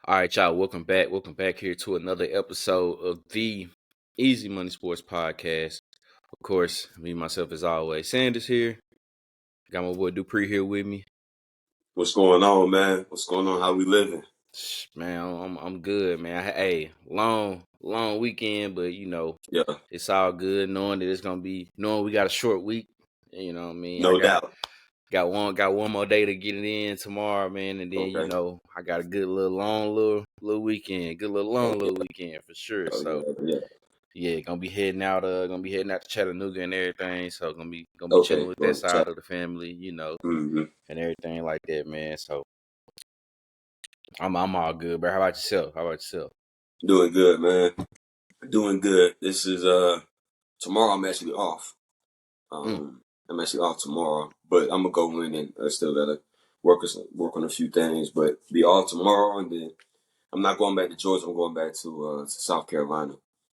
All right, y'all. Welcome back. Welcome back here to another episode of the Easy Money Sports Podcast. Of course, me myself as always. Sanders here. Got my boy Dupree here with me. What's going on, man? What's going on? How we living? Man, I'm good, man. Hey, long weekend, but Yeah, it's all good. Knowing that it's gonna be, knowing we got a short week. You know what I mean? no doubt. Got one more day to get it in tomorrow, man, and then Okay. I got a good little weekend, good little Oh long yeah. little weekend for sure. Oh So yeah. yeah, gonna be heading out to Chattanooga and everything. So gonna be chilling Okay. with that Going to side chat. of the family, Mm-hmm. and everything like that, man. So I'm all good, bro. How about yourself? Doing good, man. Doing good. This is tomorrow. I'm actually off. Mm. I'm actually off tomorrow, but I'm gonna go in and I still gotta work on a few things, but be off tomorrow, and then I'm not going back to Georgia. I'm going back to South Carolina.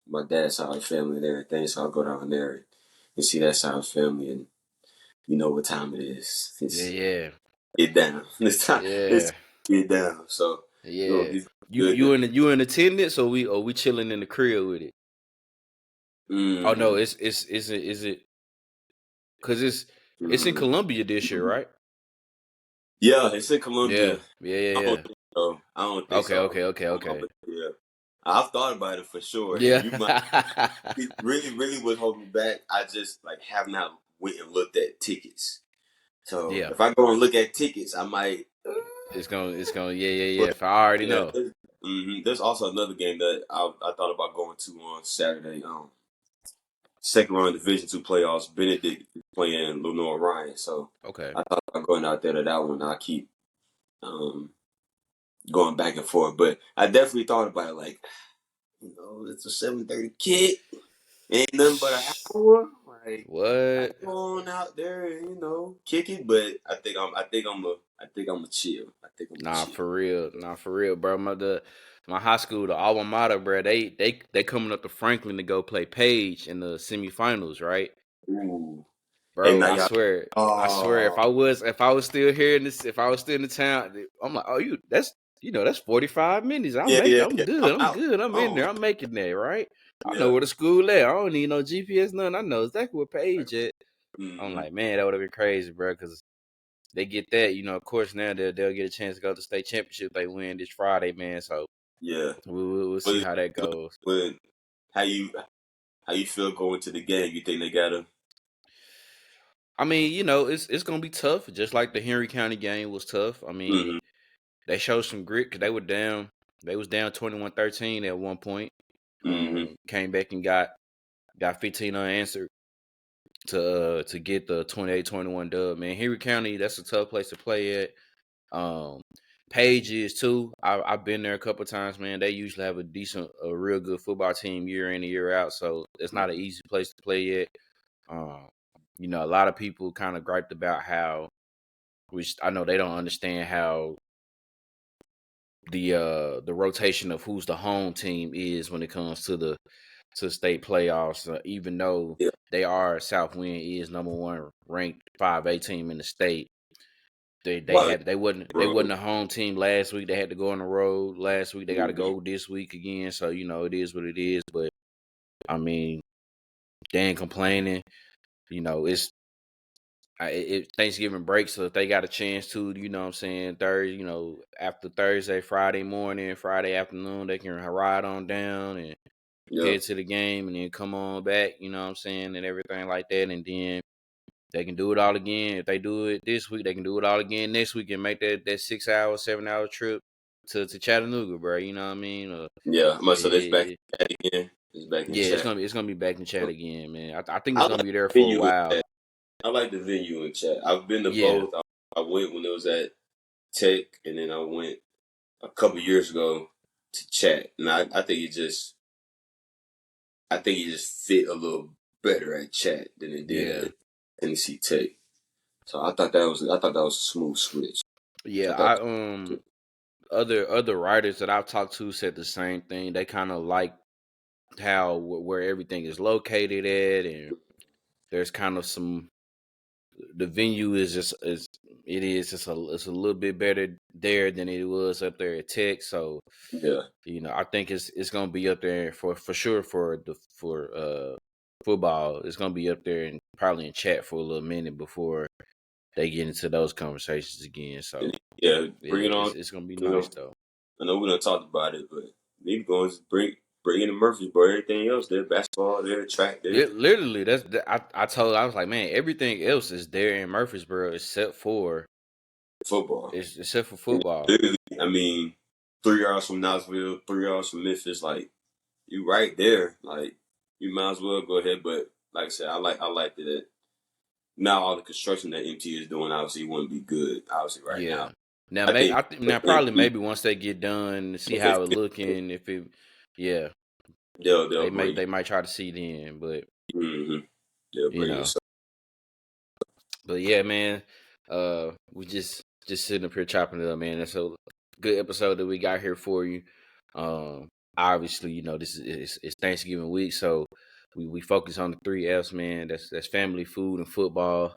My dad's side of the family and everything, so I'll go down there and see that side of the family, and you know what time it is. Yeah, Get down. It's time. It's yeah, get down. So yeah. it's You good. you in you in attendance, or we chilling in the crib with it? Oh no, Mm, is it because it's in mm, Columbia this year, mm. right? Yeah, it's in Columbia. Yeah, yeah, yeah, I don't yeah. think so. I don't think Okay, so. okay, okay, okay. But yeah, I've thought about it for sure, and Yeah. you might. It really, really would hold me back. I just have not went and looked at tickets. So Yeah. if I go and look at tickets, I might. It's gonna, yeah, yeah, yeah. But If I already yeah, know. there's also another game that I thought about going to on Saturday. Second round Division II playoffs. Benedict is playing Lenore Ryan, so Okay. I thought about going out there to that one. I keep um, going back and forth, but I definitely thought about it. Like, it's a 7:30 kick. Ain't nothing but an hour. Like, I What? go on out there and kick it. But I think I'm a chill. I think I'm a Nah, chill. for real. Nah, for real, bro. My high school, the alma mater, bro. They coming up to Franklin to go play Page in the semifinals, right? Ooh. Hey, Bro, now I y'all. swear, Oh, if I was still here if I was still in the town, I'm like, oh, that's 45 minutes. yeah, yeah, I'm yeah. I'm good. I'm out. good. I'm in Oh, there. I'm making that, right? I know yeah. where the school at. I don't need no GPS, nothing. I know exactly where Page at. I'm Mm-hmm. like, man, that would have been crazy, bro, because they get that, of course, now they'll get a chance to go to the state championship if they win this Friday, man. So Yeah. we'll see But, how that goes. but how you how you feel going to the game? You think they gotta? I mean, it's gonna be tough, just like the Henry County game was tough. I mean, Mm-hmm. they showed some grit because they were down. They was down 21-13 at one point. Mm-hmm. Came back and got 15 unanswered to get the 28-21 dub. Man, Henry County, that's a tough place to play at. Um, Page is too. I've been there a couple times, man. They usually have a real good football team year in and year out. So it's not an easy place to play at. Um, a lot of people kind of griped about how, which I know they don't understand how the rotation of who's the home team is when it comes to state playoffs. Even though Yeah. Southwind is number one ranked 5A team in the state. Why? They wasn't a home team last week. They had to go on the road last week. They got to Mm-hmm. go this week again. So it is what it is. But I mean, they ain't complaining. It's Thanksgiving break, so if they got a chance to, what I'm saying, Thursday, after Thursday, Friday morning, Friday afternoon, they can ride on down and Yeah. head to the game and then come on back. You know what I'm saying, and everything like that, and then they can do it all again. If they do it this week, they can do it all again next week and make that 6 hour, 7 hour trip to Chattanooga, bro. You know what I mean? Yeah. So that's back Yeah, in chat again. It's back in yeah, chat. it's gonna be back in chat again, man. I think I it's gonna like be there the for a venue in while. chat. I like the venue in chat. I've been to Yeah, both. I went when it was at Tech, and then I went a couple years ago to chat, and I think it just fit a little better at chat than it did yeah, at Tennessee Tech. So I thought that was a smooth switch. yeah. I thought, Other writers that I've talked to said the same thing. They kind of like how where everything is located at, and there's kind of the venue is It is. It's a little bit better there than it was up there at Tech. So Yeah. I think it's gonna be up there for sure for football. It's gonna be up there and probably in chat for a little minute before they get into those conversations again. So Yeah, bring yeah, it on. it's gonna be You know, nice though. I know we done talked about it, but need to go and bring in the Murphysboro. Everything else, their basketball, their track, their Literally, I was like, man, everything else is there in Murfreesboro football. except for And football. literally, I mean, 3 hours from Knoxville, 3 hours from Memphis, like you right there. Like you might as well go ahead. But like I said, I like that. Now all the construction that MT is doing obviously wouldn't be good. Obviously, right now, Yeah. Now, I think now probably MT maybe once they get done to see if they how it looking, if it, yeah, they'll bring they might try to see then, but mm-hmm, they'll you bring it. know, So but yeah, man, we just sitting up here chopping it up, man. That's a good episode that we got here for you. Obviously, this is it's Thanksgiving week, so we focus on the 3 F's, man. That's family, food, and football.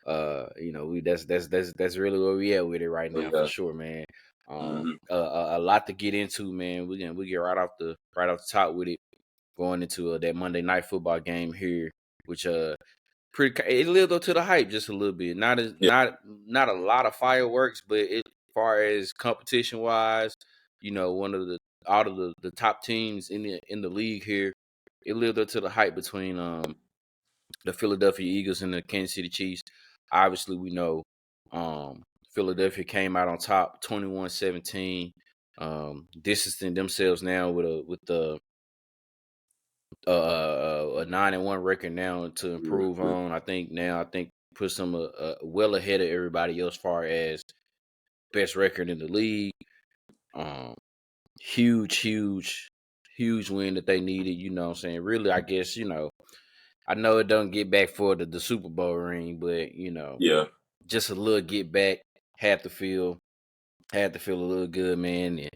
We that's really where we at with it right now for yeah, sure, man. mm-hmm, A lot to get into, man. We get right off the top with it, going into that Monday Night Football game here, which it lived up to the hype just a little bit. yeah, Not a lot of fireworks, but far as competition wise, one of the out of the top teams in the league here, it lived up to the hype between the Philadelphia Eagles and the Kansas City Chiefs. Obviously, we know Philadelphia came out on top 21-17, distancing themselves now with the a 9-1 record now to improve mm-hmm, on. I think puts them well ahead of everybody else far as best record in the league. Um, huge, huge, huge win that they needed. You know what I'm saying? Really, I guess, I know it doesn't get back for the Super Bowl ring, but yeah, just a little get back. Had to feel a little good, man. And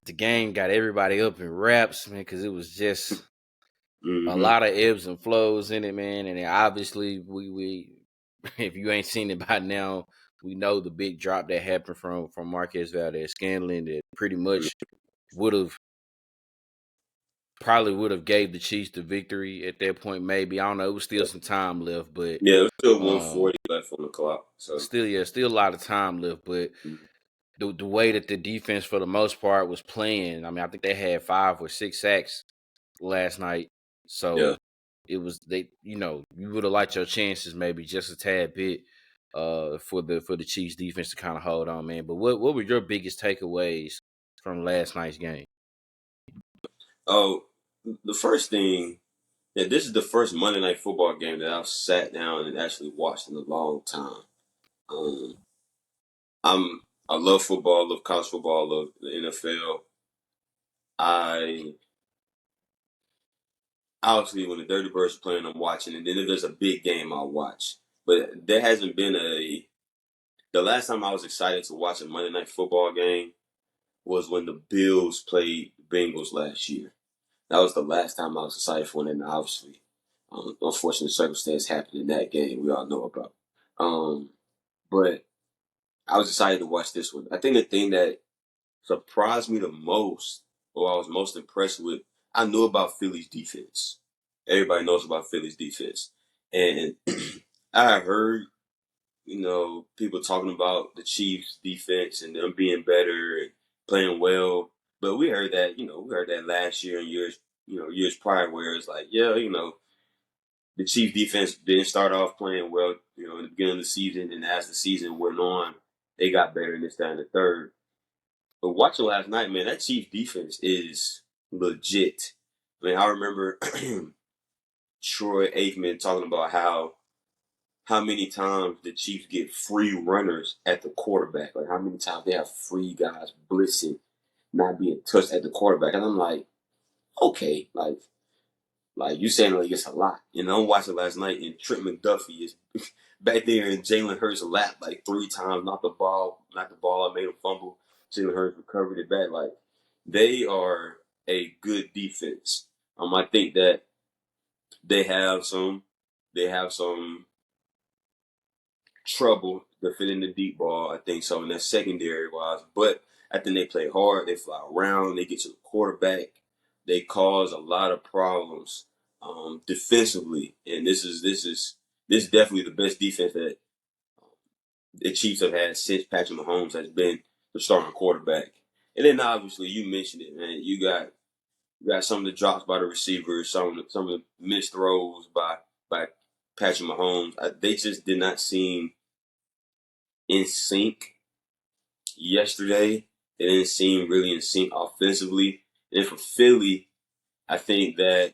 the game got everybody up in wraps, man, because it was just a mm-hmm, lot of ebbs and flows in it, man. And then obviously we if you ain't seen it by now, we know the big drop that happened from Marquez Valdez-Scantling that pretty much would have probably would have gave the Chiefs the victory at that point. Maybe, I don't know. It was still some time left, but yeah. It was still um, 140 left on the clock. So still a lot of time left. But mm-hmm, the way that the defense for the most part was playing, I mean, I think they had 5 or 6 sacks last night. yeah. So it was you would have liked your chances maybe just a tad bit for the Chiefs defense to kind of hold on, man. But what were your biggest takeaways from last night's game? Oh, the first thing. Yeah, this is the first Monday Night Football game that I've sat down and actually watched in a long time. Um, I love football, love college football, love the NFL. I obviously when the Dirty Birds are playing, I'm watching, and then if there's a big game, I'll watch. But there hasn't been the last time I was excited to watch a Monday Night Football game was when the Bills played the Bengals last year. That was the last time I was excited for it, and obviously, unfortunate circumstance happened in that game we all know about. But I was excited to watch this one. I think the thing that surprised me the most, or I was most impressed with, I knew about Philly's defense. Everybody knows about Philly's defense. And I heard, people talking about the Chiefs defense and them being better and playing well. But we heard that last year and years prior where it's like, yeah, the Chiefs defense didn't start off playing well, in the beginning of the season. And as the season went on, they got better in this, that, and the third. But watching last night, man, that Chiefs defense is legit. I mean, I remember Troy Aikman talking about how many times the Chiefs get free runners at the quarterback. Like how many times they have free guys blitzing, not being touched at the quarterback. And I'm like, okay, like you saying like it's a lot. I'm watching last night and Trent McDuffie is back there in Jalen Hurts' lap like 3 times, knocked the ball out, made him fumble. Jalen Hurts recovered it back. Like they are a good defense. I think that they have some trouble defending the deep ball. I think so in that secondary wise, but I think they play hard. They fly around. They get to the quarterback. They cause a lot of problems defensively, and this is definitely the best defense that the Chiefs have had since Patrick Mahomes has been the starting quarterback. And then obviously you mentioned it, man. You got some of the drops by the receivers, some of the missed throws by Patrick Mahomes. They just did not seem in sync yesterday. They didn't seem really in sync offensively. And for Philly, I think that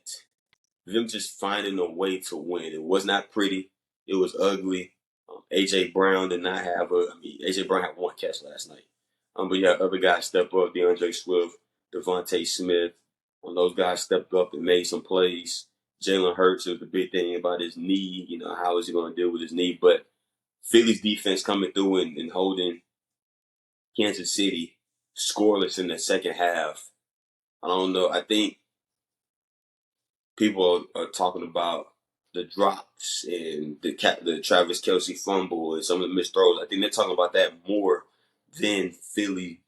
them just finding a way to win. It was not pretty. It was ugly. AJ Brown did not have AJ Brown had one catch last night. But yeah, other guys step up. DeAndre Swift, Devontae Smith. Those guys stepped up and made some plays. Jalen Hurts was the big thing about his knee. How is he going to deal with his knee? But Philly's defense coming through and holding Kansas City scoreless in the second half. I don't know. I think people are talking about the drops and the Travis Kelce fumble and some of the missed throws. I think they're talking about that more than Philly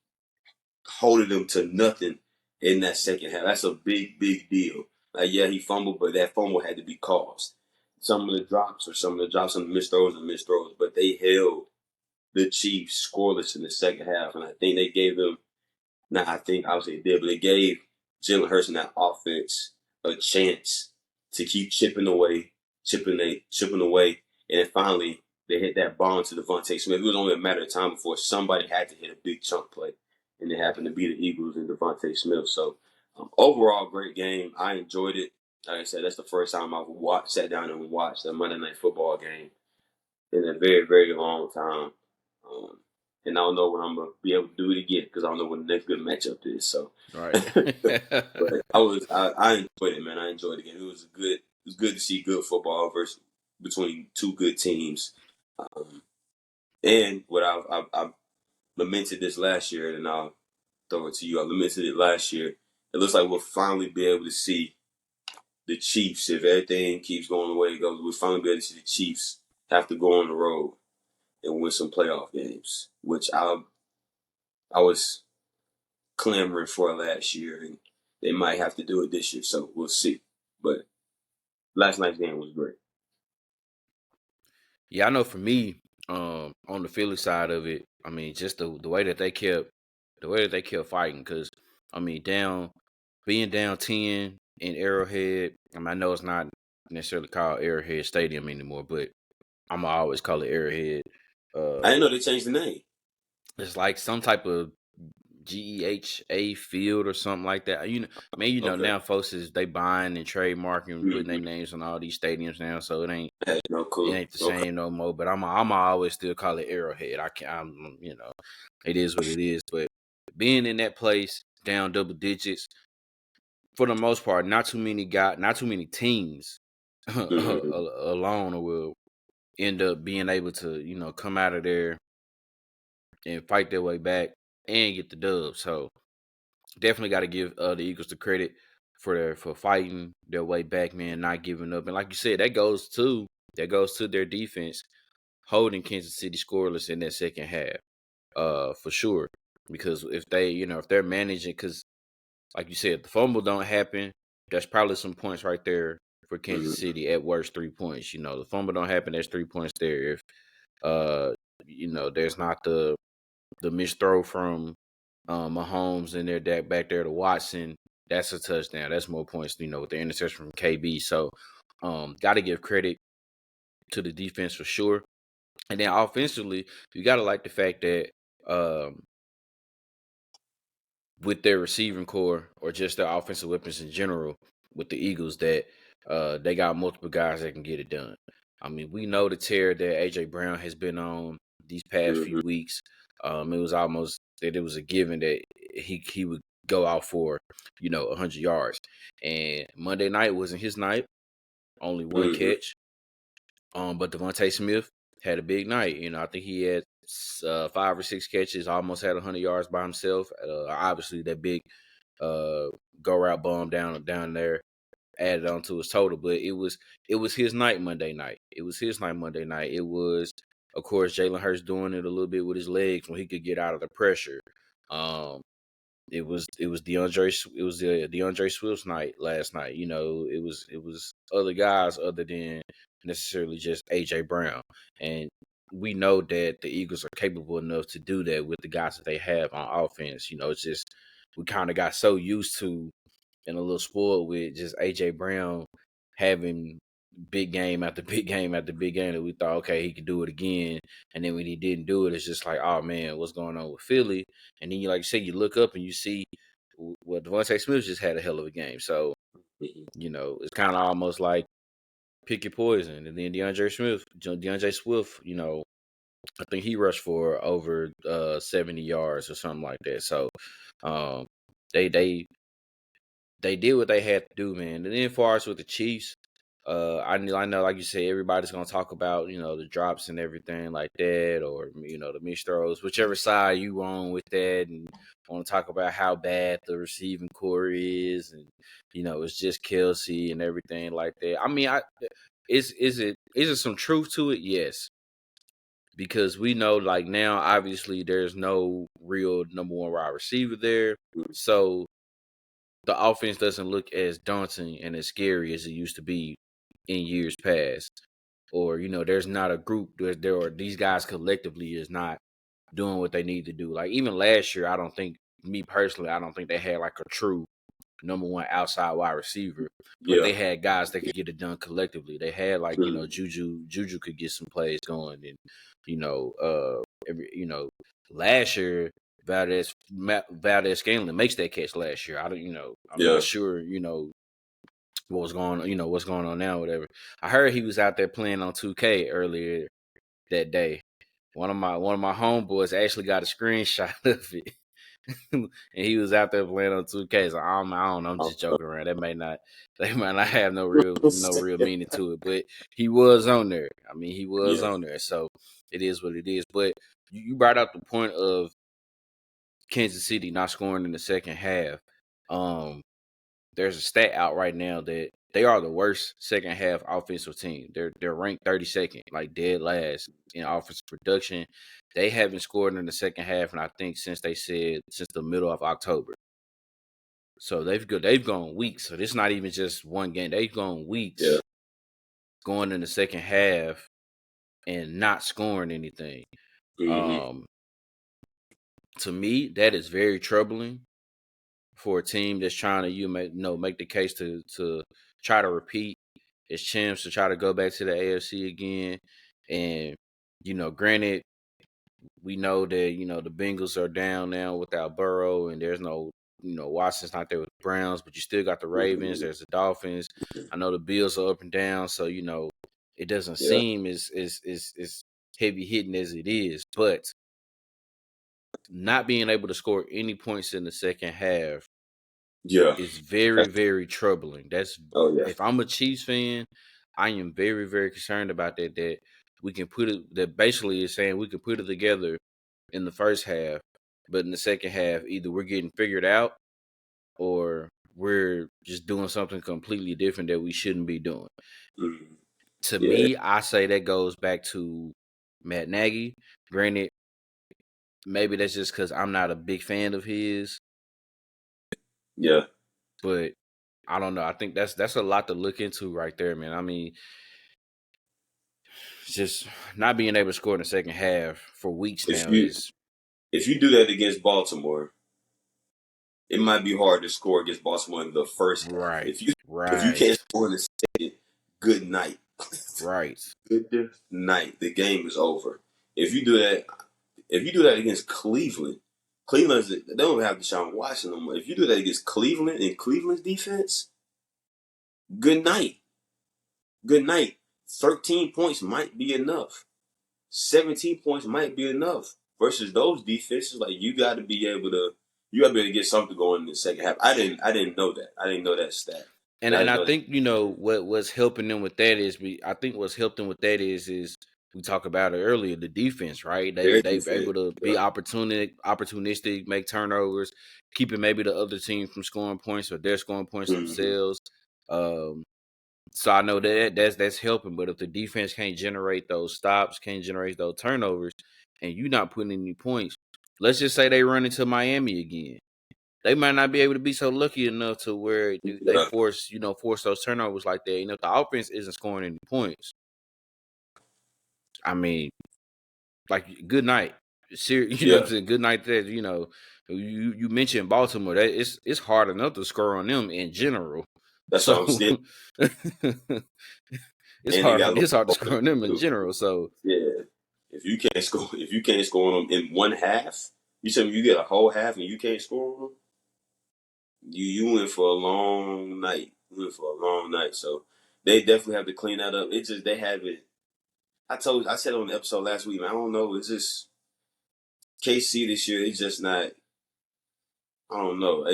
holding them to nothing in that second half. That's a big, big deal. Like, yeah, he fumbled, but that fumble had to be caused. Some of the drops and the missed throws, but they held the Chiefs scoreless in the second half, and I think they gave them. Now I think obviously they did, but it gave Jalen Hurts and that offense a chance to keep chipping away, and then finally they hit that bomb to Devontae Smith. It was only a matter of time before somebody had to hit a big chunk play, and it happened to be the Eagles and Devontae Smith. So overall, great game. I enjoyed it. Like I said, that's the first time I've sat down and watched a Monday Night Football game in a very, very long time. Um, and I don't know when I'm gonna be able to do it again because I don't know what the next good matchup is. So, Right. but I enjoyed it, man. I enjoyed the game. It was good to see good football between two good teams. And what I've lamented this last year, and I'll throw it to you. I lamented it last year. It looks like we'll finally be able to see the Chiefs, if everything keeps going the way it goes, we'll finally be able to see the Chiefs have to go on the road and win some playoff games, which I was clamoring for last year, and they might have to do it this year, so we'll see. But last night's game was great. Yeah, I know for me, on the Philly side of it, I mean, just the way that they kept fighting, because I mean, being down 10 in Arrowhead. I mean, I know it's not necessarily called Arrowhead Stadium anymore, but I'm gonna always call it Arrowhead. I didn't know they changed the name. It's like some type of GEHA field or something like that. Okay. Now folks they buying and trademarking and putting their Mm-hmm. names on all these stadiums now, so Hey, no, it cool. ain't the Okay. same no more. But I'm always still call it Arrowhead. It is what it is. But being in that place down double digits, for the most part, not too many teams Mm-hmm. alone will end up being able to come out of there and fight their way back and get the dub. So definitely got to give the Eagles the credit for fighting their way back, man, not giving up. And like you said, that goes to their defense holding Kansas City scoreless in that second half, for sure. Because if they're managing, because like you said, the fumble don't happen, that's probably some points right there for Kansas Mm-hmm. City at worst 3 points. The fumble don't happen, there's 3 points there. If there's not the missed throw from Mahomes and their back there to Watson, that's a touchdown. That's more points, with the interception from KB. So, got to give credit to the defense for sure. And then offensively, you got to like the fact that with their receiving core or just their offensive weapons in general with the Eagles, that they got multiple guys that can get it done. I mean, we know the tear that AJ Brown has been on these past Mm-hmm. few weeks. It was almost that it was a given that he would go out for 100 yards. And Monday night wasn't his night. Only one Mm-hmm. catch. But Devontae Smith had a big night. I think he had 5 or 6 catches, almost had 100 yards by himself. Obviously, that big go route bomb down there added on to his total, but it was his night Monday night. It was his night Monday night. It was Of course, Jalen Hurts doing it a little bit with his legs when he could get out of the pressure. Um, it was the DeAndre Swift's night last night. It was other guys other than necessarily just AJ Brown, and we know that the Eagles are capable enough to do that with the guys that they have on offense. It's just we kind of got so used to and a little spoiled with just AJ Brown having big game after big game after big game that we thought, okay, he could do it again. And then when he didn't do it, it's just like, oh man, what's going on with Philly? And then like you said, you look up and you see well, Devontae Smith just had a hell of a game. So, it's kind of almost like pick your poison. And then DeAndre Swift, I think he rushed for over 70 yards or something like that. So they they did what they had to do, man. And then as far as with the Chiefs, I know, like you said, everybody's gonna talk about the drops and everything like that, or the missed throws, whichever side you on with that, and want to talk about how bad the receiving core is, and it's just Kelsey and everything like that. I mean, is it some truth to it? Yes, because we know like now, obviously, there's no real number one wide receiver there, so the offense doesn't look as daunting and as scary as it used to be in years past. Or, there's not a group there are these guys collectively is not doing what they need to do. Like even last year, me personally, I don't think they had like a true number one outside wide receiver, but Yeah. they had guys that could get it done collectively. They had like, Juju could get some plays going, and last year Valdez Scanlon makes that catch last year. I'm Yeah. not sure, what's going on now, whatever. I heard he was out there playing on 2K earlier that day. One of my homeboys actually got a screenshot of it. And he was out there playing on 2K. So I don't know. I'm just joking around. They might not have no real meaning to it, but he was on there. I mean, he was Yeah. on there. So it is what it is. But you brought up the point of Kansas City not scoring in the second half. There's a stat out right now that they are the worst second half offensive team. They're ranked 32nd, like dead last in offensive production. They haven't scored in the second half, and I think since the middle of October. So they've gone weeks. So this is not even just one game. They've gone weeks Yeah. going in the second half and not scoring anything. Mm-hmm. Um, to me, that is very troubling for a team that's trying to make the case to try to repeat its chance to try to go back to the AFC again. And granted, we know that the Bengals are down now without Burrow, and there's no Watson's not there with the Browns, but you still got the Ravens. There's the Dolphins. I know the Bills are up and down, so it doesn't Yeah. seem as heavy hitting as it is, but not being able to score any points in the second half Yeah. is very, very troubling. Oh yeah. If I'm a Chiefs fan, I am very, very concerned about that. That we can put it. That basically is saying we can put it together in the first half, but in the second half, either we're getting figured out or we're just doing something completely different that we shouldn't be doing. Mm-hmm. To Yeah. me, I say that goes back to Matt Nagy. Granted, maybe that's just because I'm not a big fan of his, Yeah. but I don't know. I think that's a lot to look into right there, man. I mean, just not being able to score in the second half for weeks If now you is if you do that against Baltimore, it might be hard to score against Baltimore in the first half. right, If you can't right, score in the second, good night. right. Good night. The game is over. If you do that against Cleveland, they don't have Deshaun Watson no more. If you do that against Cleveland and Cleveland's defense, good night. Good night. 13 points might be enough. 17 points might be enough. Versus those defenses, like you gotta be able to get something going in the second half. I didn't know that. I didn't know that stat. And But I and didn't I know that. think what's helping them with that is I think what's helped them with that is we talked about it earlier, the defense, right? Their They've defense. able to be Yeah. opportunistic, make turnovers, keeping maybe the other team from scoring points or they're scoring points Mm-hmm. themselves. Um, So I know that's helping. But if the defense can't generate those stops, can't generate those turnovers, and you not putting any points, let's just say they run into Miami again. They might not be able to be so lucky enough to where they Yeah, force those turnovers like that. If the offense isn't scoring any points, I mean, like good night. You know what I'm yeah, saying? Good night there. You mentioned Baltimore. That it's hard enough to score on them in general. that's So what I'm saying. it's And they hard got low to score offense on them in too. general. So Yeah, if you can't score on them in one half, you tell me you get a whole half and you can't score on them. You in for a long night. You in for a long night. So they definitely have to clean that up. It's just they have it. I said on the episode last week, man. I don't know. It's just KC this year. It's just not. I don't know.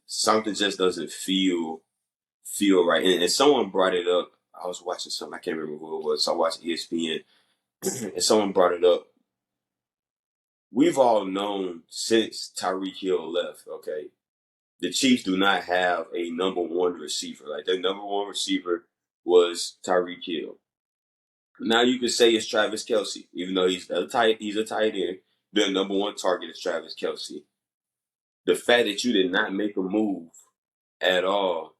Something just doesn't feel right. And someone brought it up. I was watching something. I can't remember who it was. So I watched ESPN, and someone brought it up. We've all known since Tyreek Hill left. Okay, the Chiefs do not have a number one receiver. Like their number one receiver was Tyreek Hill. Now you could say it's Travis Kelce, even though he's a tight end. Their number one target is Travis Kelce. The fact that you did not make a move at all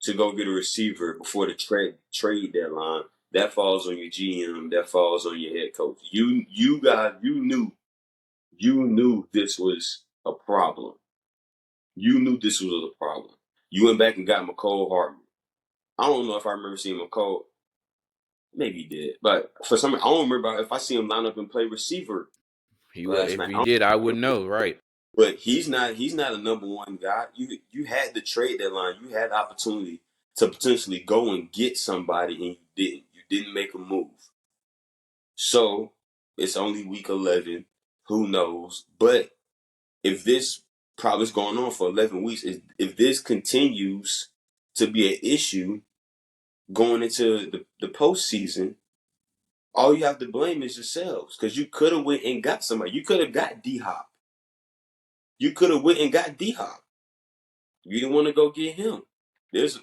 to go get a receiver before the trade deadline, that falls on your GM. That falls on your head coach. You knew this was a problem. You knew this was a problem. You went back and got McCole Hardman. I don't know if I remember seeing McCole. Maybe he did, but for some, I don't remember if I see him line up and play receiver last if night. he did, I wouldn't know, right? But he's not. He's not a number one guy. You had the trade deadline. You had the opportunity to potentially go and get somebody, and you didn't. You didn't make a move. So it's only week 11. Who knows? But if this problem is going on for 11 weeks, if this continues to be an issue going into the postseason, all you have to blame is yourselves because you could have went and got somebody. You could have got D Hop. You could have went and got D Hop. You didn't want to go get him.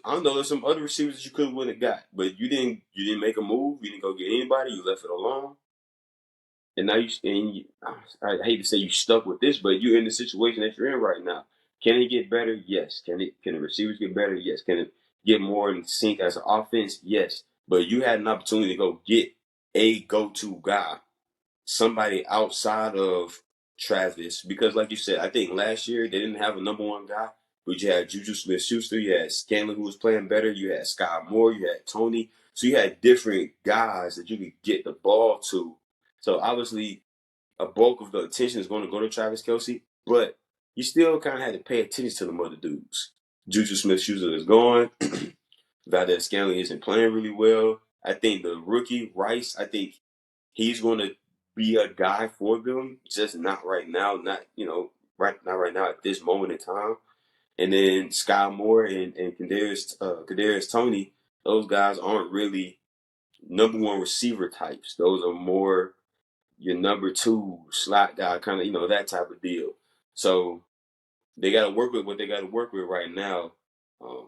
I know there's some other receivers that you could have went and got, but you didn't. You didn't make a move. You didn't go get anybody. You left it alone. And now I hate to say you stuck with this, but you're in the situation that you're in right now. Can it get better? Yes. Can the receivers get better? Yes. Can it get more in sync as an offense? Yes. But you had an opportunity to go get a go-to guy, somebody outside of Travis, because like you said, I think last year they didn't have a number one guy, but you had Juju Smith-Schuster, you had Scanlon who was playing better, you had Sky Moore, you had Tony, so you had different guys that you could get the ball to. So obviously, a bulk of the attention is going to go to Travis Kelce, but you still kind of had to pay attention to the other dudes. Juju Smith-Schuster is gone. Valdez Scanlon isn't playing really well. I think the rookie Rice, I think he's going to be a guy for them, just not right now. Not not right now at this moment in time. And then Sky Moore and Kadarius Tony, those guys aren't really number one receiver types. Those are more your number two slot guy, kind of that type of deal. So they got to work with what they got to work with right now. Um,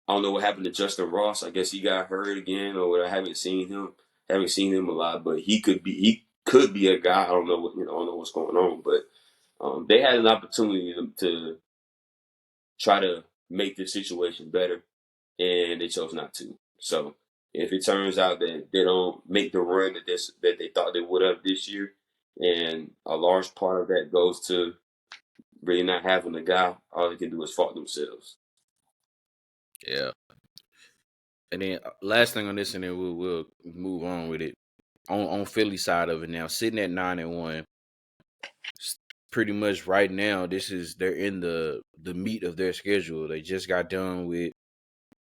I don't know what happened to Justin Ross. I guess he got hurt again, or I haven't seen him. Haven't seen him a lot, but he could be a guy. I don't know I don't know what's going on, but they had an opportunity to try to make the situation better, and they chose not to. So if it turns out that they don't make the run that they thought they would have this year, and a large part of that goes to really not having a guy, all they can do is fault themselves. Yeah. And then last thing on this, and then we'll move on with it. On Philly side of it now, sitting at 9-1, pretty much right now, they're in the meat of their schedule. They just got done with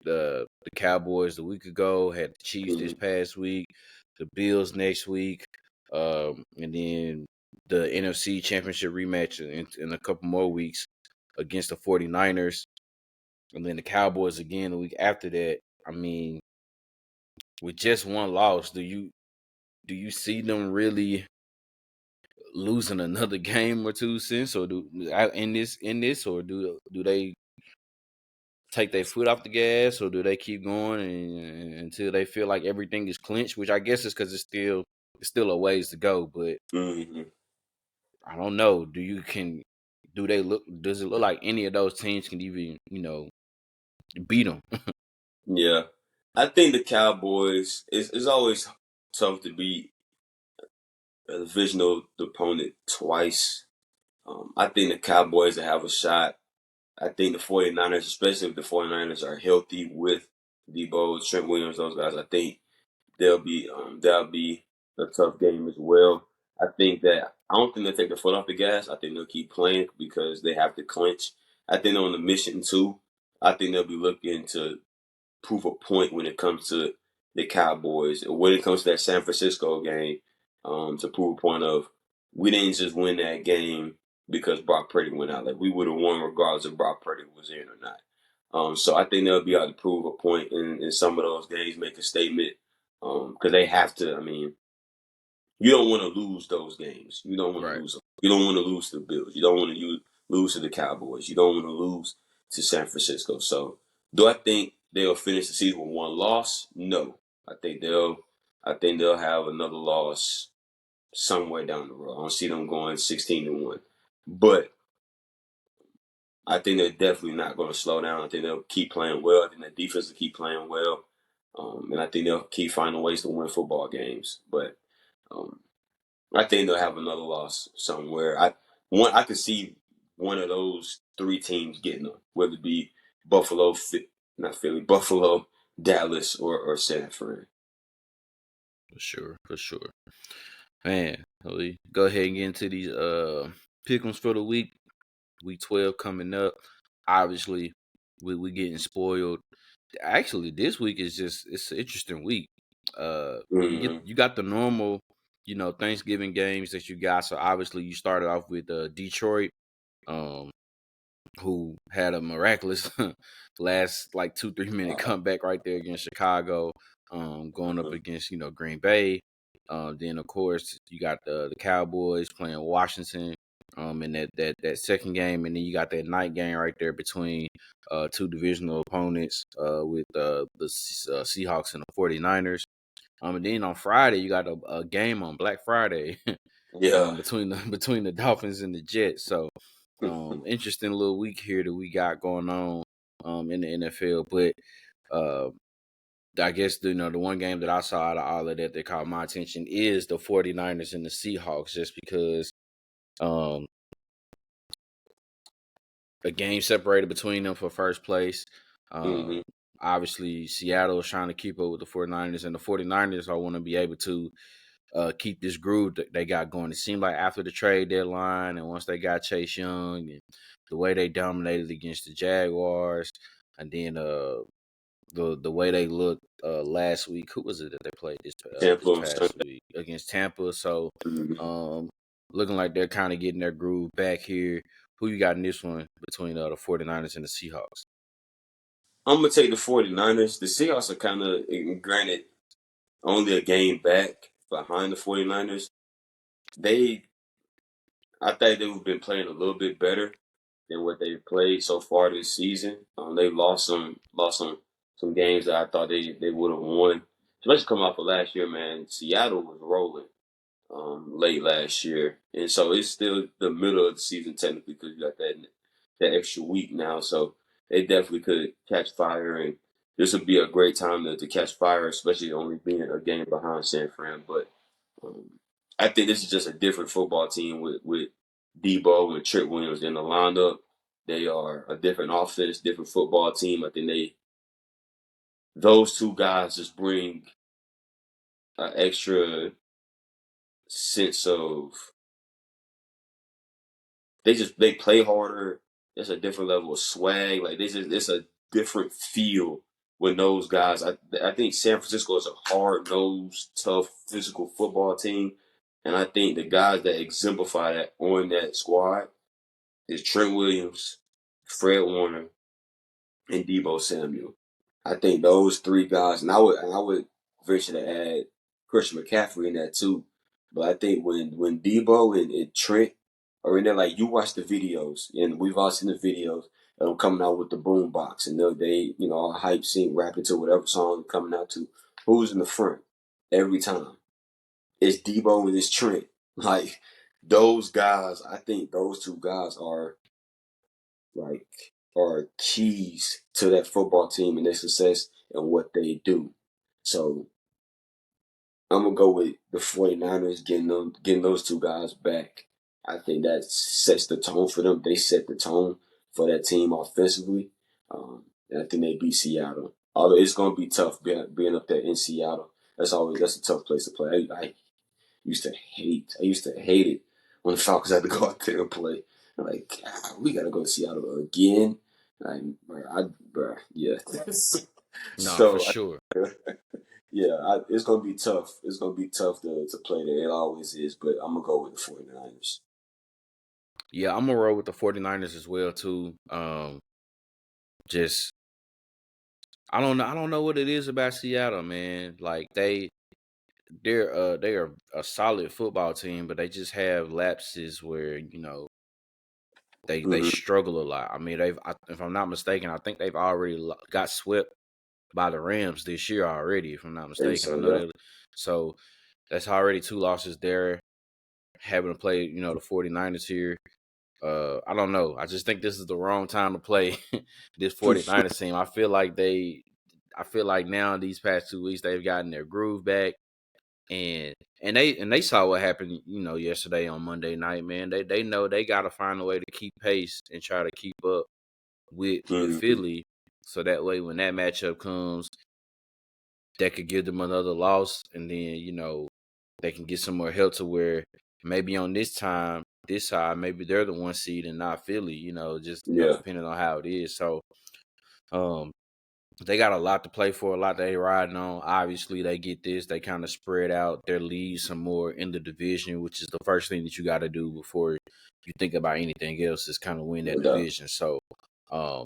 the Cowboys a week ago, had the Chiefs this Mhm. past week, the Bills next week, and then the NFC Championship rematch in a couple more weeks against the 49ers, and then the Cowboys again the week after that. I mean, with just one loss, do you see them really losing another game or two since, or in this, or do they take their foot off the gas, or do they keep going until they feel like everything is clinched? Which I guess is because it's still a ways to go. But Mm-hmm. I don't know. Does it look like any of those teams can even beat them? Yeah. I think the Cowboys it's always tough to beat a divisional opponent twice. I think the Cowboys will have a shot. I think the 49ers, especially if the 49ers are healthy with Debo, Trent Williams, those guys, I think that'll be a tough game as well. I don't think they'll take the foot off the gas. I think they'll keep playing because they have to clinch. I think they're on the mission too. I think they'll be looking to prove a point when it comes to the Cowboys. When it comes to that San Francisco game, to prove a point of we didn't just win that game because Brock Purdy went out. Like we would have won regardless if Brock Purdy was in or not. So I think they'll be able to prove a point in some of those games, make a statement, because they have to. I mean, you don't want to lose those games. You don't want to Right. lose them. You don't want to lose to the Bills. You don't want to lose to the Cowboys. You don't want to lose to San Francisco. So, do I think they'll finish the season with one loss? No. I think they'll have another loss somewhere down the road. I don't see them going 16-1. But I think they're definitely not going to slow down. I think they'll keep playing well. I think the defense will keep playing well. And I think they'll keep finding ways to win football games. But um, I think they'll have another loss somewhere. I could see one of those three teams getting them, whether it be Buffalo, not Philly, Buffalo, Dallas, or San Fran. For sure. Man, we go ahead and get into these pick'ems for the week. Week 12 coming up. Obviously, we getting spoiled. Actually, this week it's an interesting week. Mm-hmm. You got the normal, Thanksgiving games that you got. So obviously you started off with Detroit, um, who had a miraculous last like 2-3 minute comeback right there against Chicago, going up against Green Bay. Then of course you got the Cowboys playing Washington, in that second game, and then you got that night game right there between two divisional opponents, with the Seahawks and the 49ers. And then on Friday you got a game on Black Friday, Yeah. between the Dolphins and the Jets. So interesting little week here that we got going on in the NFL. But I guess the one game that I saw out of all of that caught my attention is the 49ers and the Seahawks, just because a game separated between them for first place. Mm-hmm. Obviously, Seattle is trying to keep up with the 49ers, and the 49ers I want to be able to keep this groove that they got going. It seemed like after the trade deadline, and once they got Chase Young, and the way they dominated against the Jaguars, and then the way they looked last week. Who was it that they played this Tampa past Sunday. week against Tampa? So Mm-hmm. looking like they're kind of getting their groove back here. Who you got in this one between the 49ers and the Seahawks? I'm gonna take the 49ers. The Seahawks are kind of, granted, only a game back behind the 49ers. I think they've been playing a little bit better than what they've played so far this season. They've lost some games that I thought they would have won, especially coming off of last year. Man, Seattle was rolling late last year, and so it's still the middle of the season technically because you got that extra week now. So they definitely could catch fire, and this would be a great time to catch fire, especially only being a game behind San Fran. But um, I think this is just a different football team with Debo and Trent Williams in the lineup. They are a different offense, different football team. I think those two guys just bring an extra sense of they play harder. There's a different level of swag. Like it's a different feel when those guys. I think San Francisco is a hard nosed, tough, physical football team, and I think the guys that exemplify that on that squad is Trent Williams, Fred Warner, and Debo Samuel. I think those three guys, and I would venture to add Christian McCaffrey in that too. But I think when Debo and Trent or in there, like you watch the videos, and we've all seen the videos of them coming out with the boom box, and they all hype scene rapping to whatever song they're coming out to. Who's in the front every time? It's Debo and it's Trent. Like those guys, I think those two guys like are keys to that football team and their success and what they do. So I'm gonna go with the 49ers getting those two guys back. I think that sets the tone for them. They set the tone for that team offensively. And I think they beat Seattle. Although it's gonna be tough being up there in Seattle. That's a tough place to play. I used to hate it when the Falcons had to go out there and play. I'm like, God, we gotta go to Seattle again. Yeah. No, for So sure. yeah, it's gonna be tough. It's gonna be tough to play there. It always is, but I'm gonna go with the 49ers. Yeah, I'm gonna roll with the 49ers as well too. Just I don't know what it is about Seattle, man. Like they are a solid football team, but they just have lapses where they Mm-hmm. struggle a lot. I mean, if I'm not mistaken, I think they've already got swept by the Rams this year already. If I'm not Think mistaken, I so, know yeah. that. So that's already 2 losses there. Having to play, the 49ers here. I don't know. I just think this is the wrong time to play this 49ers team. I feel like now these past 2 weeks they've gotten their groove back. And they saw what happened, yesterday on Monday night, man. They know they gotta find a way to keep pace and try to keep up with Mm-hmm. Philly. So that way when that matchup comes, that could give them another loss, and then, they can get some more help to where maybe on this side, maybe they're the 1 seed and not Philly, just Yeah, depending on how it is. So um they got a lot to play for, a lot they riding on. Obviously, they get this. They kind of spread out their leads some more in the division, which is the first thing that you got to do before you think about anything else, is kind of win that no doubt. division. So um,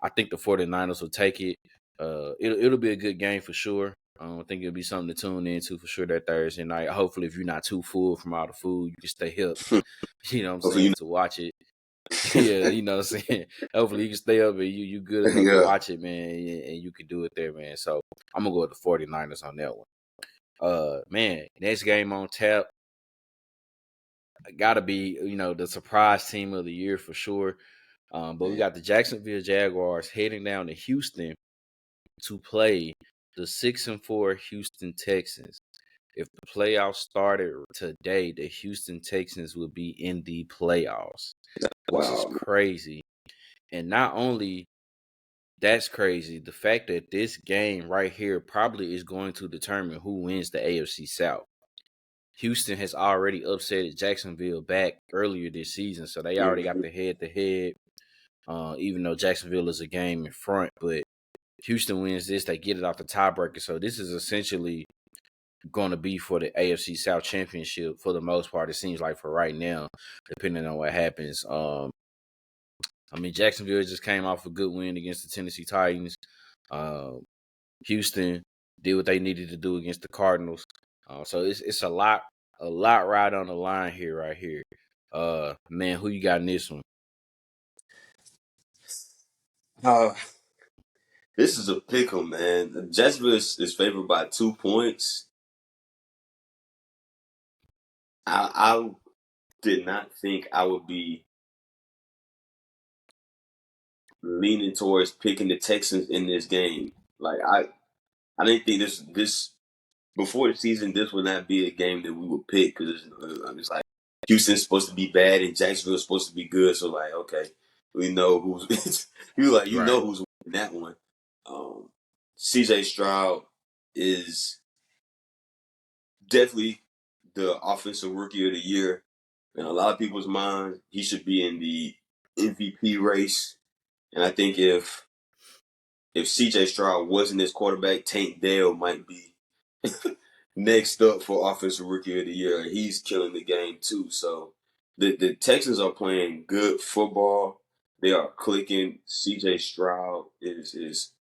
I think the 49ers will take it. It'll be a good game for sure. I think it'll be something to tune into for sure that Thursday night. Hopefully, if you're not too full from all the food, you can stay up, you know what I'm Hopefully, saying, to watch it. Yeah, you know what I'm saying? Hopefully you can stay up and you good enough to yeah. watch it, man, and you can do it there, man. So I'm gonna go with the 49ers on that one. Man, next game on tap gotta be, the surprise team of the year for sure. But we Man. got the Jacksonville Jaguars heading down to Houston to play the 6-4 Houston Texans. If the playoffs started today, the Houston Texans would be in the playoffs, which is Wow. crazy. And not only that's crazy, the fact that this game right here probably is going to determine who wins the AFC South. Houston has already upset Jacksonville back earlier this season, so they already got Mm-hmm. the head-to-head, even though Jacksonville is a game in front. But Houston wins this, they get it off the tiebreaker. So this is essentially going to be for the AFC South Championship for the most part, it seems like, for right now, depending on what happens. I mean, Jacksonville just came off a good win against the Tennessee Titans. Houston did what they needed to do against the Cardinals. So it's a lot right on the line here, right here. Man, who you got in this one? Uh, this is a pickle, man. Jacksonville is favored by 2 points. I did not think I would be leaning towards picking the Texans in this game. Like I didn't think this before the season, this would not be a game that we would pick because it's like Houston's supposed to be bad and Jacksonville's supposed to be good. So like, okay, we know who's you Right. know who's winning that one. CJ Stroud is definitely the offensive rookie of the year. In a lot of people's minds, he should be in the MVP race. And I think if CJ Stroud wasn't his quarterback, Tank Dell might be next up for offensive rookie of the year. He's killing the game too. So the Texans are playing good football. They are clicking. CJ Stroud is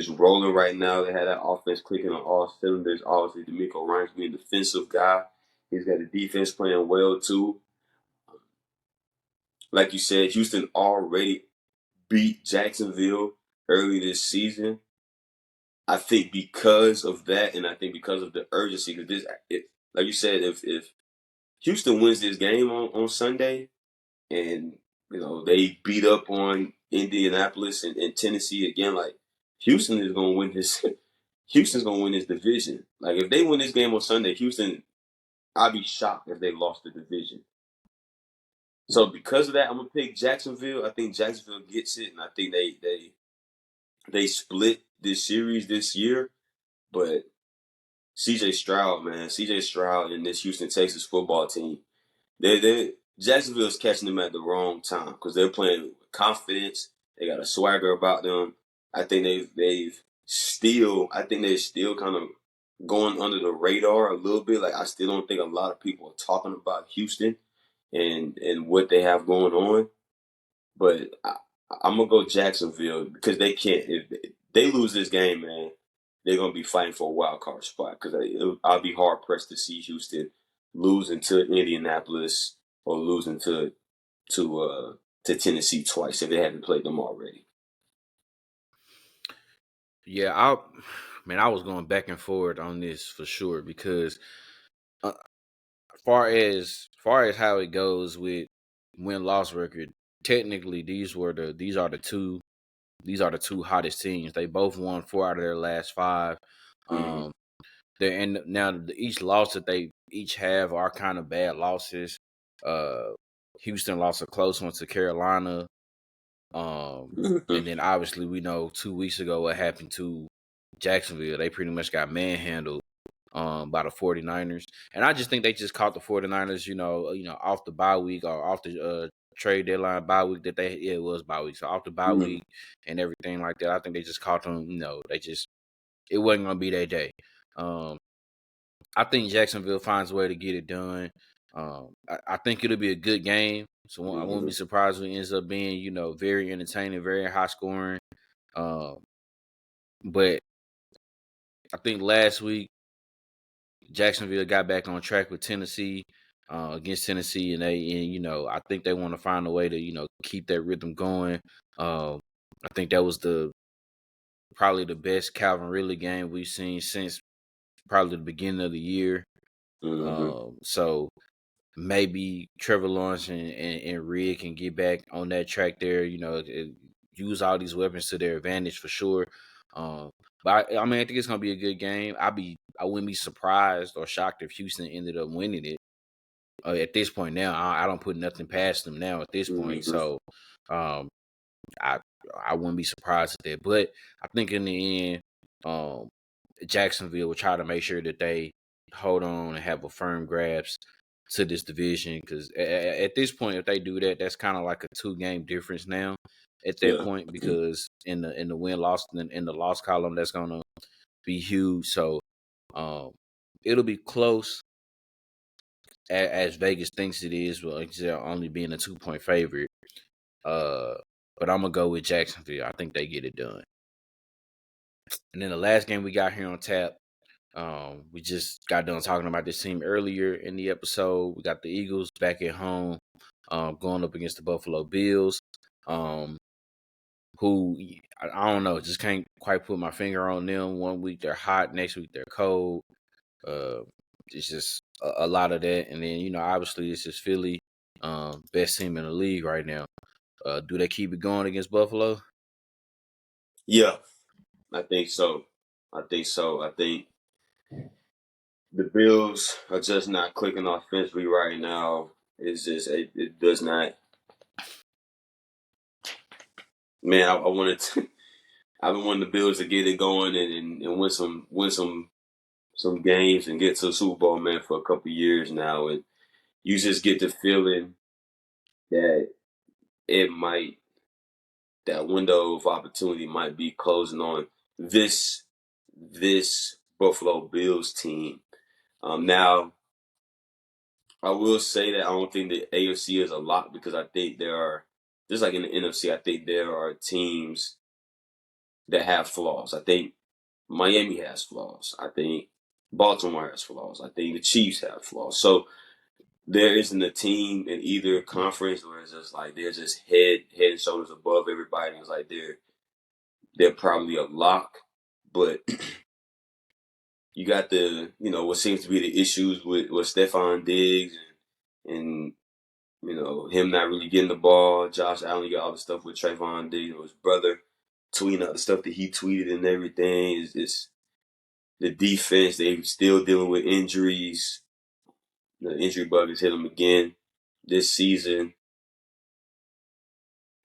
rolling right now. They had that offense clicking on all cylinders. Obviously, D'Amico Ryan's being a defensive guy. He's got the defense playing well too. like you said, Houston already beat Jacksonville early this season. I think because of that, and I think because of the urgency, because like you said, if Houston wins this game on Sunday, and they beat up on Indianapolis and Tennessee again, like Houston is gonna win this. Houston's gonna win this division. Like if they win this game on Sunday, Houston, I'd be shocked if they lost the division. So because of that, I'm gonna pick Jacksonville. I think Jacksonville gets it, and I think they split this series this year. But CJ Stroud, man, CJ Stroud and this Houston Texas football team, they Jacksonville's catching them at the wrong time because they're playing with confidence. They got a swagger about them. I think they're still kind of going under the radar a little bit. Like I still don't think a lot of people are talking about Houston and what they have going on. But I'm gonna go Jacksonville because they can't. If they lose this game, man, they're gonna be fighting for a wild card spot. Because I'll be hard pressed to see Houston losing to Indianapolis or losing to Tennessee twice if they haven't played them already. Yeah, I was going back and forth on this for sure because far as how it goes with win-loss record, technically these are the two hottest teams. They both won 4 out of their last 5. Mm-hmm. Now each loss that they each have are kind of bad losses. Houston lost a close one to Carolina. And then obviously we know 2 weeks ago what happened to Jacksonville. They pretty much got manhandled by the 49ers. And I just think they just caught the 49ers, off the bye week or off the trade deadline bye week it was bye week. So off the bye Mm-hmm. week and everything like that. I think they just caught them, it wasn't gonna be their day. I think Jacksonville finds a way to get it done. I think it'll be a good game. So I won't be surprised when it ends up being, very entertaining, very high scoring. But I think last week Jacksonville got back on track with Tennessee against Tennessee, and I think they want to find a way to keep that rhythm going. I think that was probably the best Calvin Ridley game we've seen since probably the beginning of the year. So maybe Trevor Lawrence and Rig can get back on that track there. Use all these weapons to their advantage for sure. But I think it's gonna be a good game. I wouldn't be surprised or shocked if Houston ended up winning it. At this point now, I don't put nothing past them now at this point. So, um, I wouldn't be surprised at that. But I think in the end, Jacksonville will try to make sure that they hold on and have a firm grasp to this division because at this point, if they do that, that's kind of like a 2-game difference now. At that point, because in the win loss in the loss column, that's gonna be huge. So, it'll be close as Vegas thinks it is. Well, only being a 2-point favorite. But I'm gonna go with Jacksonville. I think they get it done. And then the last game we got here on tap, we just got done talking about this team earlier in the episode. We got the Eagles back at home, going up against the Buffalo Bills, who I don't know, just can't quite put my finger on them. 1 week they're hot, next week they're cold. It's just a lot of that. And then, obviously this is Philly, best team in the league right now. Do they keep it going against Buffalo? Yeah, I think so. I think the Bills are just not clicking offensively right now. It's just it does not. Man, I wanted to. I've been wanting the Bills to get it going and win some games and get to the Super Bowl, man, for a couple of years now, and you just get the feeling that it might that window of opportunity might be closing on this Buffalo Bills team. Now, I will say that I don't think the AFC is a lot because I think there are, just like in the NFC, I think there are teams that have flaws. I think Miami has flaws. I think Baltimore has flaws. I think the Chiefs have flaws. So there isn't a team in either conference where it's just like they're just head and shoulders above everybody. It's like they're probably a lock, but you got what seems to be the issues with Stephon Diggs and him not really getting the ball. Josh Allen got all the stuff with Trayvon Diggs, his brother tweeting out the stuff that he tweeted and everything. Is the defense, they still dealing with injuries. The injury bug has hit them again this season.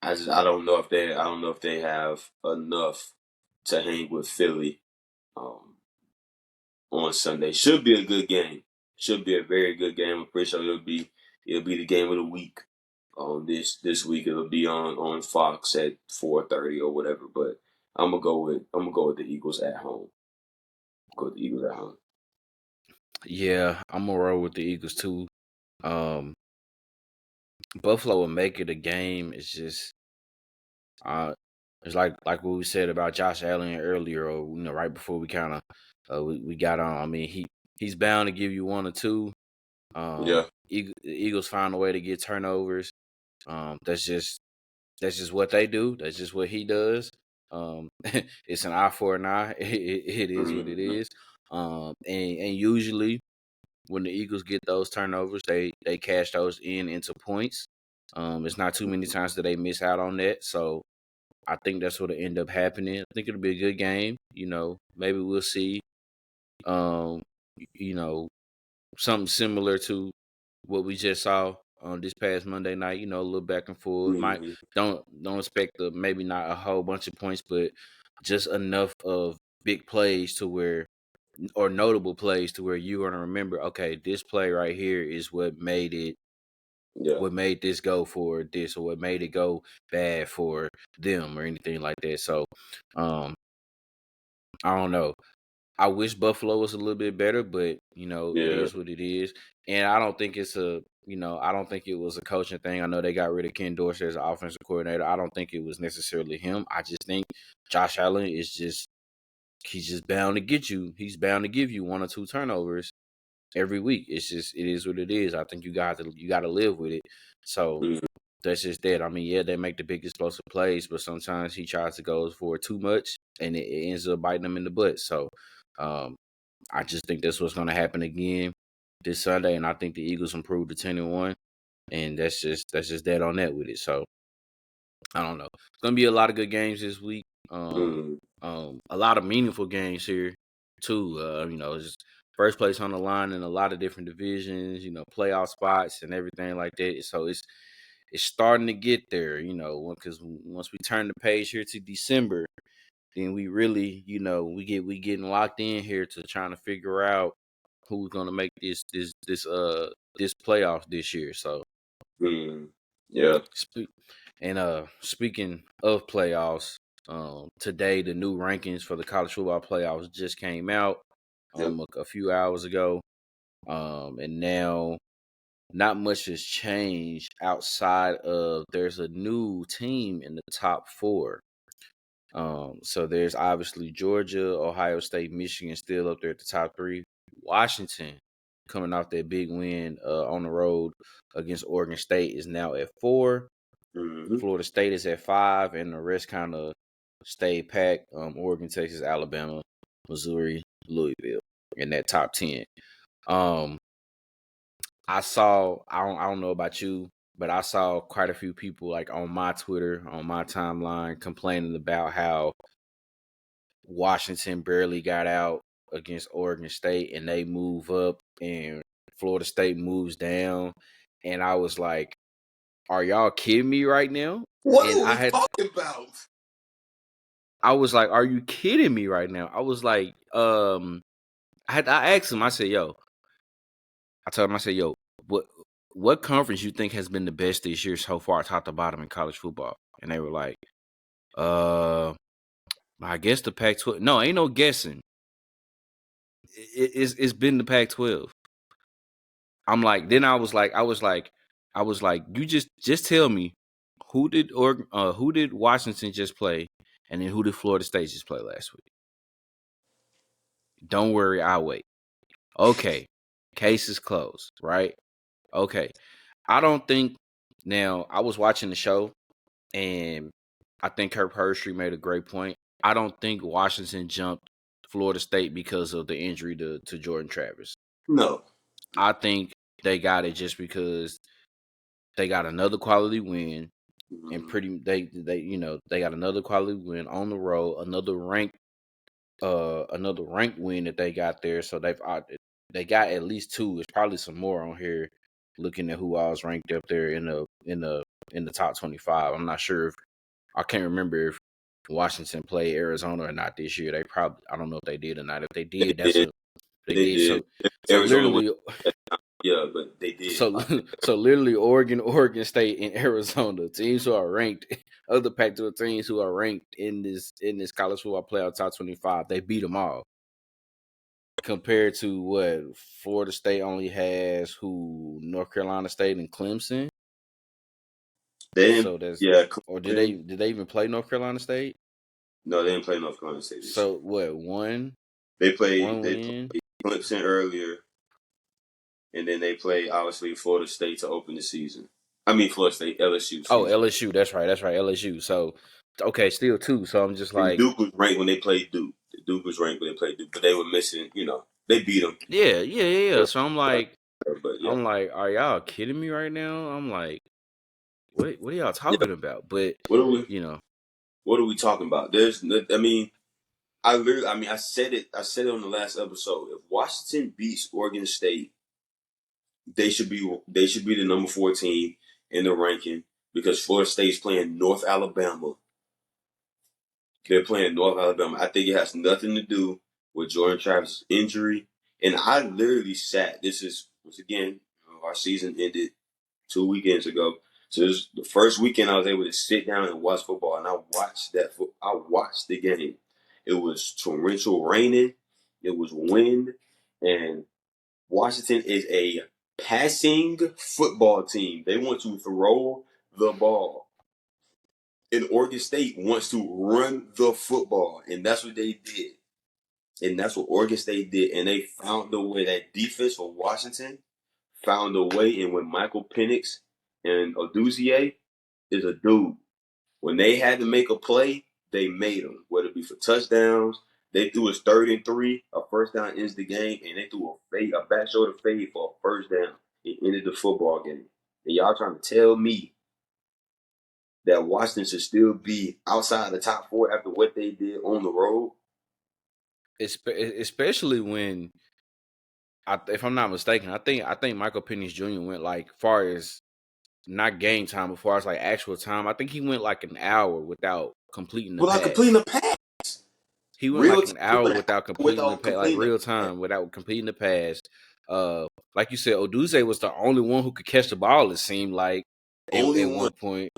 I don't know if they have enough to hang with Philly um, on Sunday. Should be a good game. Should be a very good game. I'm pretty sure it'll be the game of the week. This week it'll be on Fox at 4:30 or whatever. But I'm gonna go with the Eagles at home. Go with the Eagles at home. Yeah, I'm gonna roll with the Eagles too. Um, Buffalo will make it a game. It's just it's like what we said about Josh Allen earlier, or right before we kind of we got on. I mean, he's bound to give you one or two. Yeah. Eagles find a way to get turnovers. That's just what they do. That's just what he does. It's an eye for an eye. It is what it Mm-hmm. is. And usually when the Eagles get those turnovers, they cash those into points. It's not too many times that they miss out on that. So I think that's what'll end up happening. I think it'll be a good game. Maybe we'll see. Um, you know, something similar to what we just saw on this past Monday night. A little back and forth. Might Mm-hmm. don't expect maybe not a whole bunch of points, but just enough of big plays to where, or notable plays to where you're gonna remember. Okay, this play right here is what made it. Yeah. What made this go for this, or what made it go bad for them, or anything like that. So, I don't know. I wish Buffalo was a little bit better, but it Yeah. is what it is. And I don't think I don't think it was a coaching thing. I know they got rid of Ken Dorsey as an offensive coordinator. I don't think it was necessarily him. I just think Josh Allen he's just bound to get you. He's bound to give you one or two turnovers every week. It is what it is. I think you got to live with it. So Mm-hmm. that's just that. I mean, yeah, they make the big explosive plays, but sometimes he tries to go for it too much, and it ends up biting him in the butt. So, I just think that's what's going to happen again this Sunday, and I think the Eagles improved to 10-1, and that's just that on that with it. So I don't know. It's going to be a lot of good games this week. Mm-hmm. A lot of meaningful games here too. It's first place on the line in a lot of different divisions. Playoff spots and everything like that. So it's starting to get there. Because once we turn the page here to December, then we really, we getting locked in here to trying to figure out who's gonna make this playoffs this year. So, Mm-hmm. Yeah. speaking of playoffs, today the new rankings for the college football playoffs just came out Yeah. a few hours ago. And now not much has changed outside of there's a new team in the top four. So there's obviously Georgia, Ohio State, Michigan still up there at the top three. Washington, coming off that big win on the road against Oregon State, is now at 4. Mm-hmm. Florida State is at 5, and the rest kind of stay packed. Oregon, Texas, Alabama, Missouri, Louisville in that top 10. Um, I don't know about you, but I saw quite a few people like on my Twitter, on my timeline, complaining about how Washington barely got out against Oregon State and they move up and Florida State moves down. And I was like, are y'all kidding me right now? What And are we talking about? I was like, are you kidding me right now? I was like, I asked him, I said, I told him, I said, what conference you think has been the best this year so far, top to bottom in college football? And they were like, I guess the Pac-12. No, ain't no guessing. It's been the Pac-12. I'm like, then I was like, you just tell me who did Washington just play, and then who did Florida State just play last week? Don't worry, I'll wait. Okay, case is closed, right? Okay. I don't think now I was watching the show and I think Kirk Herbstreit made a great point. I don't think Washington jumped Florida State because of the injury to Jordan Travis. No. I think they got it just because they got another quality win and they got another quality win on the road, another ranked win that they got there. So they got at least two. There's probably some more on here. Looking at who I was ranked up there in the top 25. I'm not sure if I can't remember if Washington played Arizona or not this year. I don't know if they did or not. If they They did, did. they They did. did. So Arizona went. literally, Yeah, but they did. so literally, Oregon State, and Arizona, teams who are ranked, other Pac-12 teams who are ranked in this college football playoff top 25, they beat them all. Compared to what Florida State only has, who North Carolina State and Clemson. Then So that's yeah, or Clemson. did they even play North Carolina State? No, they didn't play North Carolina State this So year. what one They played one they win? played Clemson earlier, and then they played obviously Florida State to open the season. I mean Florida State, LSU, Oh, excuse me. LSU. That's right. LSU. So okay, still two. So I'm just And like, Duke was ranked when they played Duke. Duke was ranked when they played Duke, but they were missing. They beat them. yeah. So But yeah, I'm like, are y'all kidding me right now? I'm like, what are y'all yeah. talking about? But What are we? you know, What are we talking about? I said it. I said it on the last episode. If Washington beats Oregon State, they should be the number 14 in the ranking because Florida State's playing North Alabama. They're playing North Alabama. I think it has nothing to do with Jordan Travis' injury. And I literally sat. This is once again our season ended 2 weekends ago. So this is the first weekend I was able to sit down and watch football, and I watched that. I watched the game. It was torrential raining. It was wind, and Washington is a passing football team. They want to throw the ball. And Oregon State wants to run the football. And that's what they did. And that's what Oregon State did. And they found the way. That defense for Washington found a way. And when Michael Penix and Oduzier is a dude. When they had to make a play, they made them. Whether it be for touchdowns, they threw us 3rd and 3, a first down ends the game, and they threw a back shoulder fade for a first down. It ended the football game. And y'all trying to tell me that Washington should still be outside the top 4 after what they did on the road? especially when if I'm not mistaken, I think Michael Penix Jr. went like far as not game time, but far as like actual time. I think he went like an hour without completing the Without pass. completing the pass. He went Real like time, an he hour went an without hour completing the without pass, like completing the real pass. time without completing the pass. Like you said, Oduze was the only one who could catch the ball. It seemed like Only at one. one point,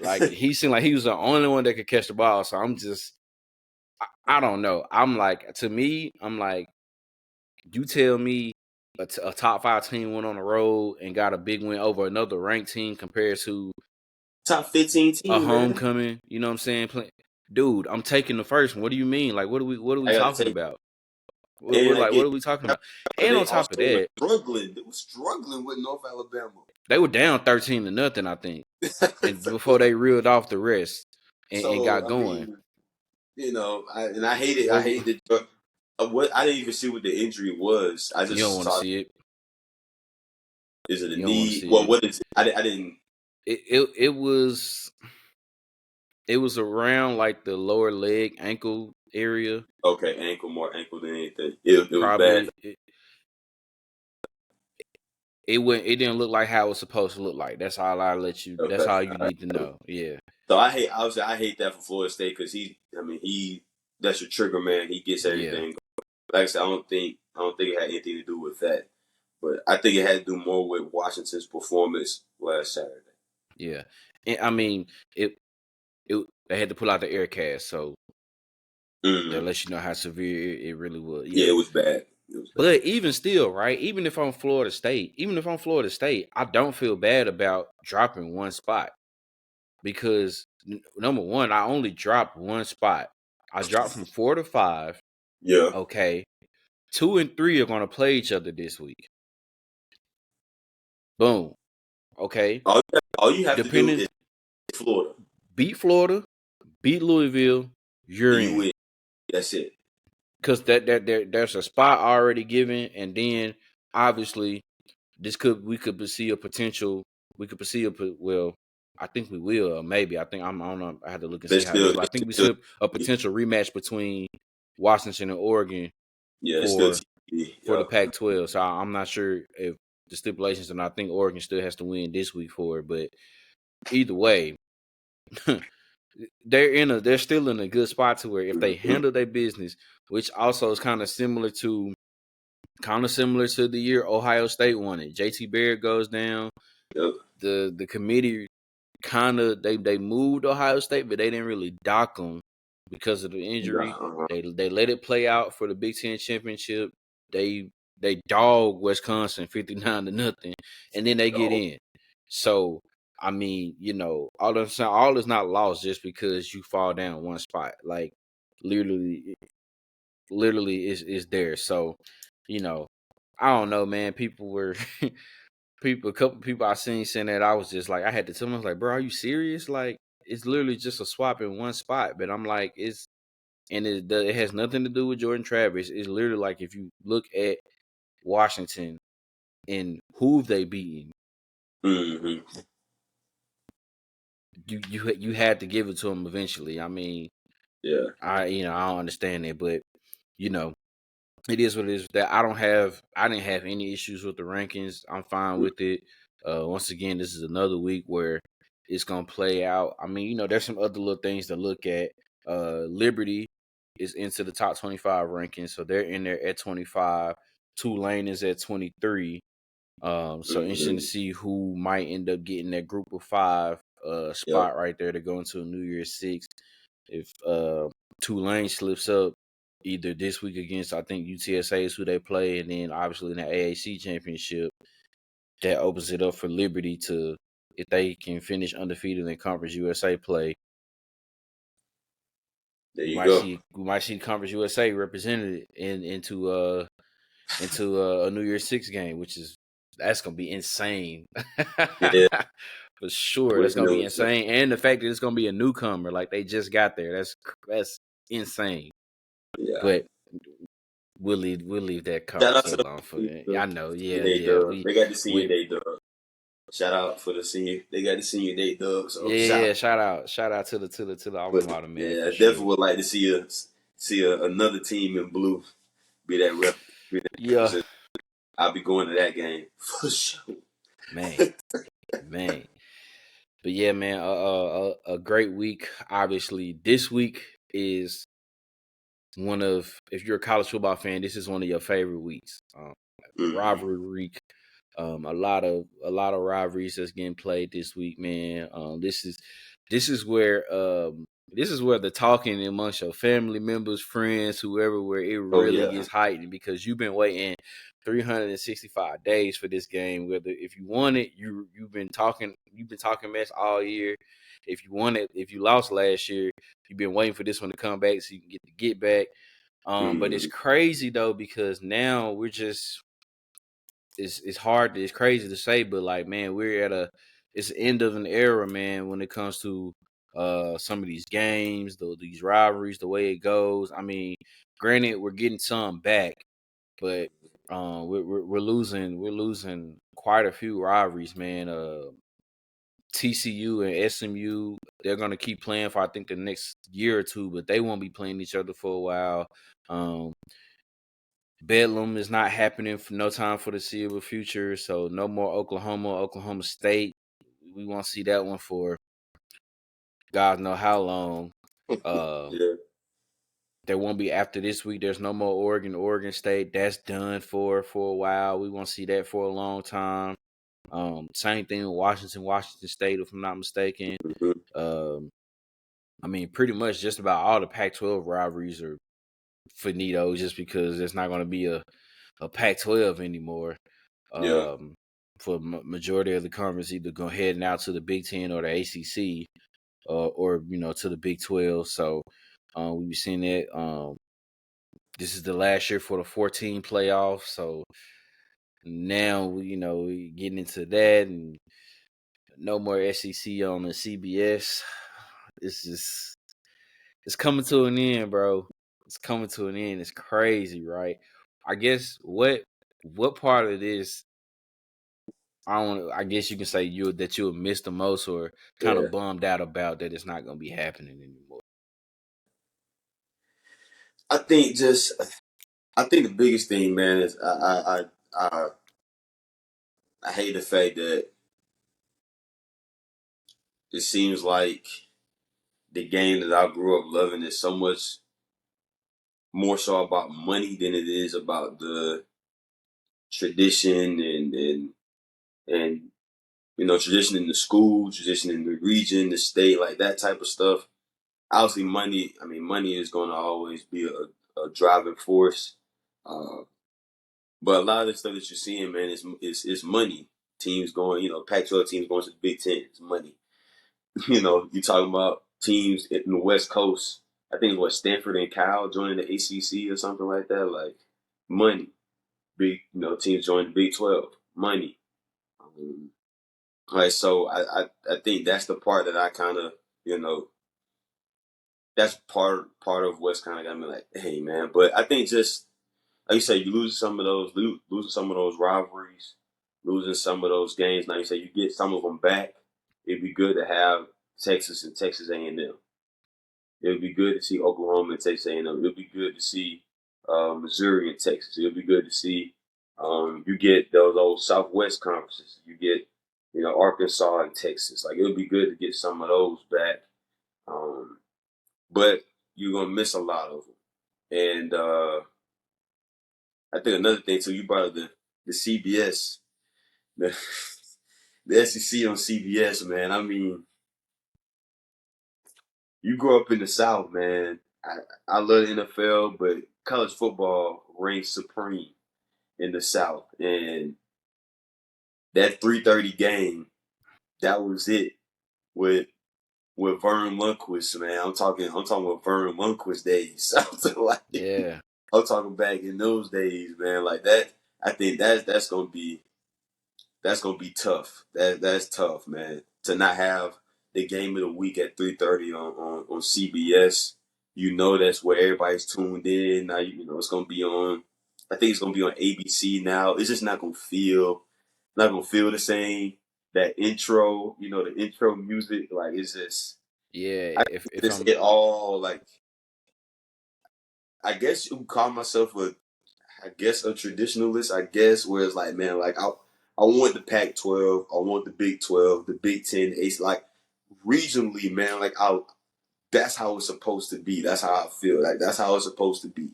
like he seemed like he was the only one that could catch the ball. So I'm just, I don't know. I'm like, to me, I'm like, you tell me a top 5 team went on the road and got a big win over another ranked team compared to Top 15 a team, man. homecoming. You know what I'm saying? Dude, I'm taking the first one. What do you mean? Like, what are we I got to talking take. about? And I What get, are we talking about? but And they on top of also were that, struggling. They were struggling with North Alabama. they were down 13-0, I think, and before they reeled off the rest and So got I going. mean, I hate it. I What hate that. What I didn't even see what the injury was. I you don't just want to saw. see it. Is it a You don't want to knee? see Well, it. what is it? I didn't. It was around like the lower leg ankle area. Okay, more ankle than anything. It was bad. Probably it didn't look like how it was supposed to look like. That's all I let you. That's Okay, all you all need to right. know. Yeah, So I hate that for Florida State because that's your trigger man. He gets yeah, everything. Like I said, I don't think it had anything to do with that. But I think it had to do more with Washington's performance last Saturday. yeah. And I mean, they had to pull out the air cast, so that Mm-hmm. lets you know how severe it really was. Yeah, Yeah. it was bad. It was bad. But even still, right? Even if I'm Florida State, I don't feel bad about dropping one spot because number one, I only dropped one spot. I dropped from 4 to 5. Yeah. Okay, 2 and 3 are going to play each other this week. Boom. Okay. All you have to do Depending, is Florida, beat Florida, beat Louisville, you're and you in. win. That's it. Because there's a spot already given, and then obviously we could see a potential. We could see well. I think we will. Maybe I don't know. I had to look and see how it is, but I think we see a potential rematch between Washington and Oregon Yeah, it's still for TBD. the Yeah. Pac-12. So I'm not sure if the stipulations, and I think Oregon still has to win this week for it. But either way, they're still in a good spot to where if they Mm-hmm. handle their business, which also is kind of similar to the year Ohio State won it. JT Barrett goes down. Yep. The committee kind of they moved Ohio State, but they didn't really dock them because of the injury. Uh-huh. They let it play out for the Big Ten championship. They dog Wisconsin 59-0, and then they get Oh, in. So I mean, all is not lost just because you fall down one spot. Like literally, is there. So I don't know, man. People were a couple people I seen saying that. I was just like, I had to tell them, I was like, bro, are you serious? Like, it's literally just a swap in one spot. But I'm like, it has nothing to do with Jordan Travis. It's literally like if you look at Washington and who they beaten, mm-hmm. you had to give it to them eventually. I mean, Yeah. I don't understand it, but you know, it is what it is. That I didn't have any issues with the rankings. I'm fine with it. Once again, this is another week where it's gonna play out. I mean, there's some other little things to look at. Liberty is into the top 25 rankings, so they're in there at 25. Tulane is at 23. So interesting to Mm-hmm. see who might end up getting that group of 5 Yep. spot right there to go into a New Year's Six. If Tulane slips up either this week against, I think UTSA is who they play, and then obviously in the AAC championship, that opens it up for Liberty to, if they can finish undefeated in Conference USA play, There you go. we might see Conference USA represented into a New Year's Six game, that's gonna be insane. Yeah. For sure, that's Wishing gonna it be was. insane, and the fact that it's gonna be a newcomer, like they just got there, that's insane. Yeah. But we'll leave that Shout out conference to the alone for that. I know, yeah, Day yeah, Dub. They got the senior we day dub. Shout out for the senior. They got the senior day dub. So shout yeah. out. Shout out to the alma But mater, man, yeah, for I definitely sure. would like to see another team in blue be that Yeah, represent. I'll be going to that game for sure. man, man. But yeah, man, a great week. Obviously, this week is if you're a college football fan, this is one of your favorite weeks. Mm-hmm. Rivalry week. A lot of rivalries that's getting played this week, man. This is where the talking amongst your family members, friends, whoever, where it Oh really yeah. gets heightened because you've been waiting 365 days for this game. Whether if you won it, you've been talking mess all year. If you won it, if you lost last year, you've been waiting for this one to come back so you can get back. But it's Mm-hmm. crazy though because now we're just it's crazy to say, but like man, it's the end of an era, man, when it comes to some of these games, these rivalries, the way it goes. I mean, granted, we're getting some back, but we're losing quite a few rivalries, man. TCU and SMU, they're gonna keep playing for I think the next year or two, but they won't be playing each other for a while. Um, Bedlam is not happening for no time for the foreseeable future. So no more Oklahoma State. We won't see that one for God know how long. Uh, Yeah. there won't be after this week. There's no more Oregon State. That's done for a while. We won't see that for a long time. Same thing with Washington State, if I'm not mistaken. Mm-hmm. Um, I mean, pretty much just about all the Pac-12 rivalries are finito, just because there's not going to be a Pac-12 anymore. Yeah. For majority of the conference, either go heading out to the Big Ten or the ACC, or to the Big 12. So we be seeing that. This is the last year for the 14 playoffs, so Now we getting into that, and no more SEC on the CBS. It's coming to an end, bro. It's coming to an end. It's crazy, right? I guess what part of this I guess you can say that you'll miss the most, or kind Yeah, of bummed out about that it's not gonna be happening anymore. I think the biggest thing, man, is I hate the fact that it seems like the game that I grew up loving is so much more so about money than it is about the tradition and tradition in the school, tradition in the region, the state, like that type of stuff. Obviously, money. I mean, money is going to always be a driving force. Uh, but a lot of the stuff that you're seeing, man, is money. Teams going, Pac-12 teams going to the Big Ten. It's money. You talking about teams in the West Coast. I think it was Stanford and Cal joining the ACC or something like that. Like money. Big, teams joining the Big 12. Money. Right. So I think that's the part that I kind of, that's part of what's kind of got me like, hey man. But I think just like you say, you losing some of those rivalries, losing some of those games. Like you say, you get some of them back. It'd be good to have Texas and Texas A&M. It would be good to see Oklahoma and Texas A&M. It would be good to see Missouri and Texas. It would be good to see you get those old Southwest conferences. You get Arkansas and Texas. Like it would be good to get some of those back. But you're gonna miss a lot of them. And I think another thing too, you brought up the CBS, the the SEC on CBS, man. I mean, you grew up in the South, man. I love the NFL, but college football reigns supreme in the South. And that 3:30 game, that was it with Vern Lundquist, man. I'm talking with Vern Lundquist days. Yeah, I'm talking back in those days, man. Like that, I think that's gonna be tough. That's tough, man. To not have the game of the week at 3:30 on CBS. That's where everybody's tuned in. Now it's gonna be on. I think it's gonna be on ABC now. It's just not gonna feel the same. That intro, the intro music, like it's just yeah. I If this I'm it all like I guess you would call myself a traditionalist, I guess, where it's like, man, like I want the Pac-12, I want the Big 12, the Big 10, the ACE, like regionally, man, like that's how it's supposed to be. That's how I feel. Like that's how it's supposed to be.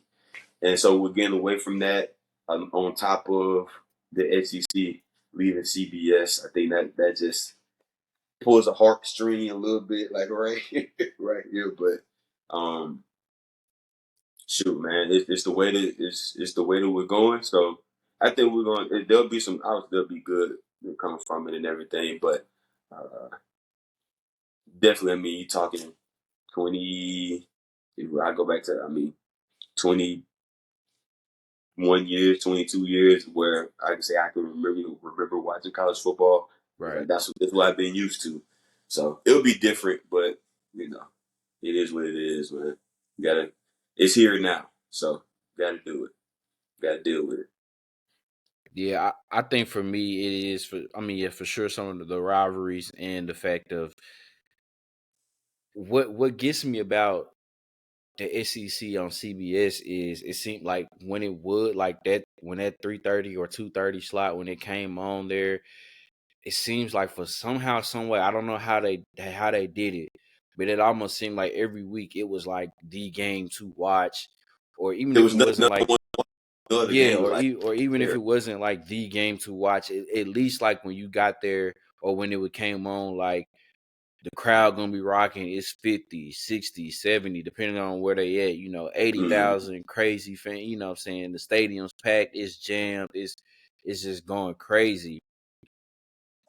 And so we're getting away from that. On top of the SEC leaving CBS, I think that just pulls a heartstring a little bit, like right, right here. But um, shoot, man, it's the way that it's the way that we're going. So I think we're going. There'll be some. Obviously, there'll be good that comes from it and everything. But uh, definitely, I mean, you talking 20. If I go back to, 21 years, 22 years, where I can say I can remember watching college football. right. That's what I've been used to. So it'll be different, but you know, it is what it is, man. You gotta. It's here now, so gotta do it. Gotta deal with it. Yeah, I think for me it is yeah, for sure some of the rivalries and the fact of what gets me about the SEC on CBS is it seemed like when it would like that when that 3:30 or 2:30 slot when it came on there, it seems like for somehow some way I don't know how they did it, but it almost seemed like every week it was like the game to watch, or even There if was it wasn't another like one. The other yeah, game was like or even if there. it wasn't like the game to watch, at least like when you got there or when it came on, like the crowd gonna be rocking. It's 50, 60, 70, depending on where they at. 80,000 crazy fan. You know what I'm saying? The stadium's packed. It's jammed. It's just going crazy.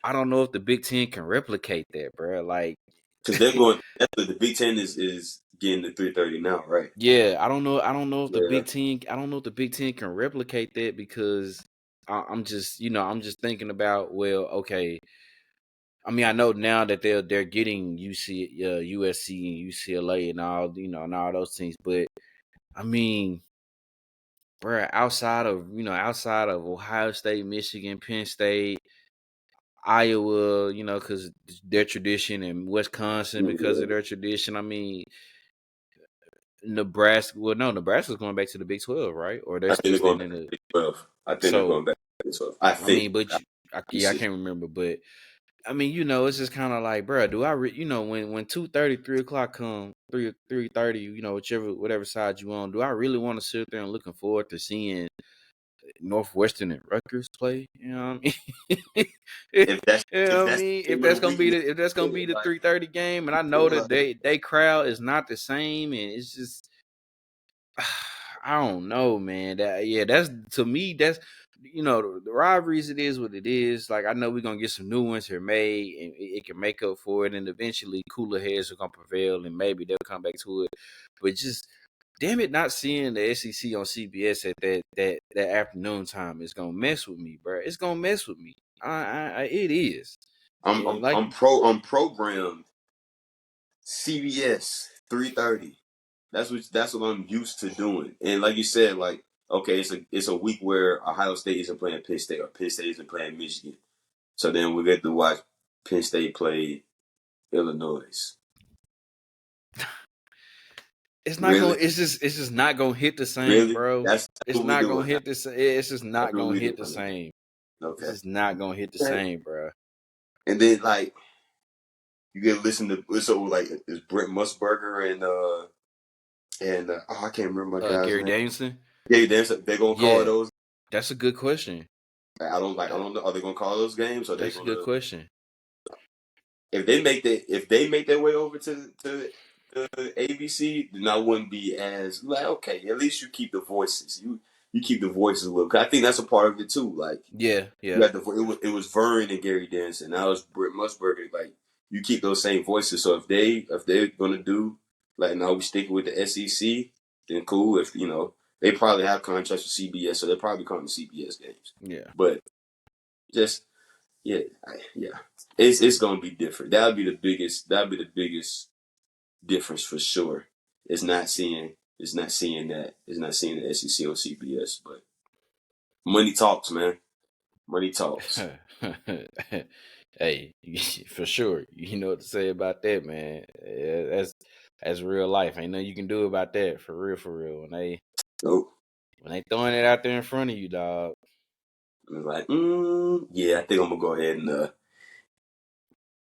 I don't know if the Big Ten can replicate that, bro. Like, Because they're going. The Big Ten is getting the 3:30 now, right? yeah, I don't know. I don't know if the Yeah. Big Ten. I don't know if the Big Ten can replicate that because I'm just I'm just thinking about, well, okay. I mean, I know now that they're getting USC and UCLA and all and all those teams, but I mean, bro, outside of Ohio State, Michigan, Penn State, Iowa, because their tradition, and Wisconsin because Yeah. of their tradition. I mean, Nebraska. Well, no, Nebraska's going back to the Big 12, right? Or they're I think still they're going staying back in to the. Big 12. I think they're So going back to Big 12. I I think. mean, but You I see. can't remember, but I mean, it's just kind of like, bro, do I, when 2:30, 3 o'clock come, 3:30, whatever side you on, do I really want to sit there and looking forward to seeing Northwestern and Rutgers play? You know what I mean? If that's You if know what I that's mean? the game of the week, yeah, If that's gonna be the like, 3:30 game, and I know yeah, that they crowd is not the same, and it's just I don't know, man. That's to me. That's the rivalries. It is what it is. Like I know we're gonna get some new ones here made, and it can make up for it. And eventually, cooler heads are gonna prevail, and maybe they'll come back to it. But just damn it, not seeing the SEC on CBS at that afternoon time is gonna mess with me, bro. It's gonna mess with me. It is. I'm And I'm like I'm programmed CBS 3:30. That's what I'm used to doing. And like you said, like okay, it's a week where Ohio State isn't playing Penn State or Penn State isn't playing Michigan. So then we get to watch Penn State play Illinois. it's not Really, going. It's just not gonna hit the same, really. bro. That's It's what we not gonna doing. hit the same. It's just That's not what gonna we hit the doing. same. It's Okay. just not gonna hit the Okay. same, bro. And then like you get to listen to so like it's Brent Musburger and oh, I can't remember my guy's Gary name. Danielson. Yeah, they're gonna call Yeah, those. that's a good question. I That don't know. Are they gonna call those games? Or are they that's a good gonna question. if they make their way over to the ABC, then I wouldn't be as like okay. At least you keep the voices. You keep the voices a little. 'Cause I think that's a part of it too. Like Yeah, you yeah, had it was Vern and Gary Denson. Now it's Britt Musburger. Like you keep those same voices. So if they're gonna do like now we stick with the SEC, then cool. If they probably have contracts with CBS, so they're probably calling the CBS games. yeah. But just yeah, yeah, it's gonna be different. That'll be the biggest. That'll be the biggest difference for sure. It's not seeing that. It's not seeing the SEC or CBS. But money talks, man. Money talks. Hey, for sure. You know what to say about that, man. Yeah, that's real life. Ain't nothing you can do about that. For real, for real. Nope. When they throwing it out there in front of you, dog. I'm like, yeah, I think I'm gonna go ahead and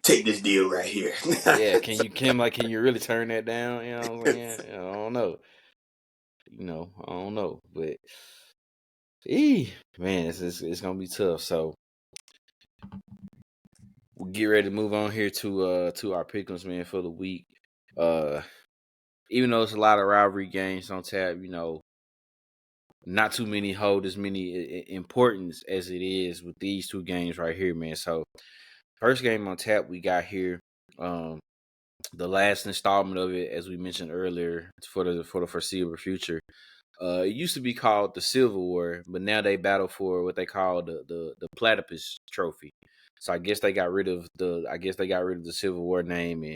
take this deal right here. Yeah, can you really turn that down? You know what I'm saying? I don't know. I don't know. But man, it's gonna be tough. So we'll get ready to move on here to our pick'ems, man, for the week. Uh Even though it's a lot of rivalry games on tap, not too many hold as many importance as it is with these two games right here, man. So first game on tap we got here. The last installment of it, as we mentioned earlier, for the foreseeable future. It used to be called the Civil War, but now they battle for what they call the Platypus Trophy. So I guess they got rid of the Civil War name and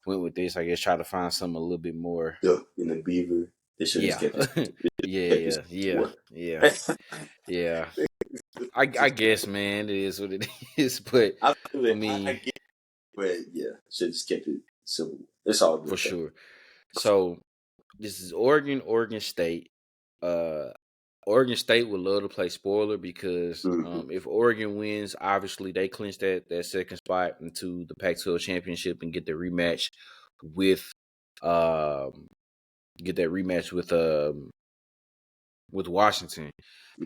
went with this. I guess try to find something a little bit more. Duck and the beaver. They should have just Yeah, kept this. Kept this yeah, yeah, war. yeah, yeah. I guess, man, it is what it is. But I feel I it. I mean, get it, but yeah, should have just kept it civil. It's all for good though. sure. So this is Oregon State. Uh, Oregon State would love to play spoiler because Mm-hmm. if Oregon wins, obviously they clinch that second spot into the Pac-12 championship and get the rematch with um with Washington.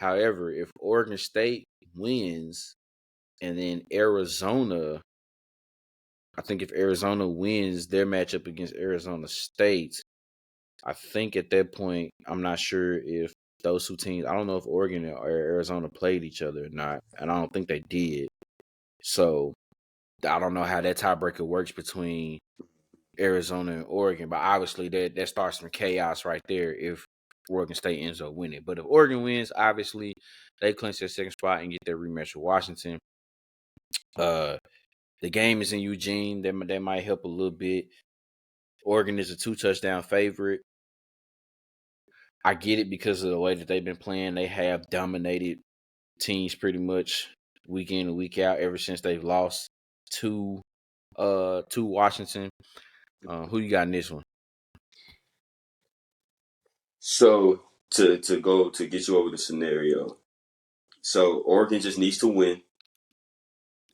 However, if Oregon State wins and then I think if Arizona wins their matchup against Arizona State, I think at that point, I'm not sure if those two teams, I don't know if Oregon or Arizona played each other or not, and I don't think they did. So I don't know how that tiebreaker works between Arizona and Oregon, but obviously that starts some chaos right there if Oregon State ends up winning. But if Oregon wins, obviously they clinch their second spot and get their rematch with Washington. The game is in Eugene. That might help a little bit. Oregon is a 2-touchdown favorite. I get it because of the way that they've been playing. They have dominated teams pretty much week in and week out ever since they've lost to Washington. Who you got in this one? So to get you over the scenario, so Oregon just needs to win,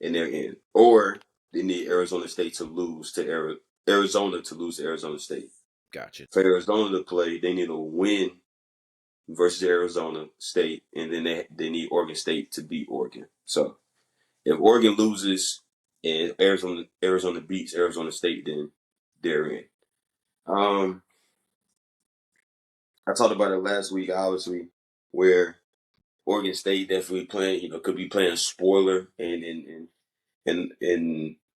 and they're in, or they need Arizona State to lose to Arizona to lose to Arizona State. Gotcha. For Arizona to play, they need to win versus Arizona State, and then they need Oregon State to beat Oregon. So if Oregon loses and Arizona beats Arizona State, then they're in. I talked about it last week, obviously, where Oregon State definitely playing, could be playing spoiler and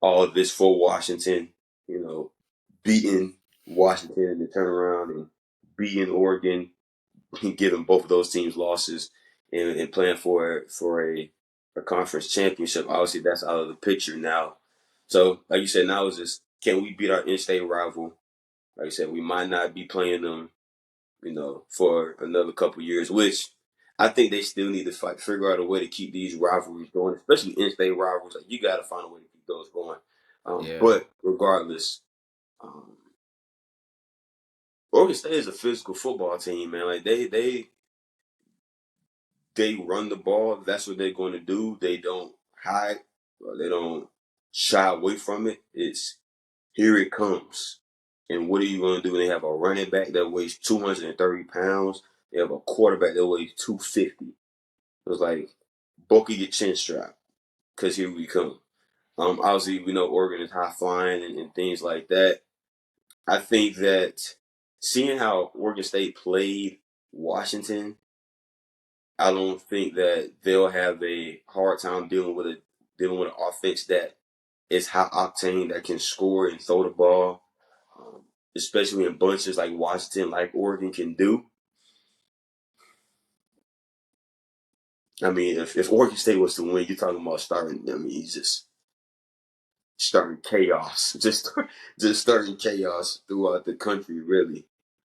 all of this for Washington, beating Washington in the turnaround and beating Oregon, giving both of those teams losses and playing for a conference championship. Obviously, that's out of the picture now. So, like you said, now is just, can we beat our in-state rival? Like I said, we might not be playing them, for another couple years, which I think they still need to figure out a way to keep these rivalries going, especially in-state rivalries. Like, you got to find a way to keep those going. Yeah. But regardless, Oregon State is a physical football team, man. Like they run the ball. That's what they're going to do. They don't hide. Or they don't shy away from it. It's here it comes. And what are you going to do? They have a running back that weighs 230 pounds. They have a quarterback that weighs 250. It was like, buckle your chin strap, because here we come. Obviously, we know Oregon is high flying and things like that. I think that seeing how Oregon State played Washington, I don't think that they'll have a hard time dealing with an offense that is high octane, that can score and throw the ball, especially in bunches like Washington, like Oregon can do. I mean, if Oregon State was to win, you're talking about starting. I mean, he's just starting chaos, just starting chaos throughout the country, really.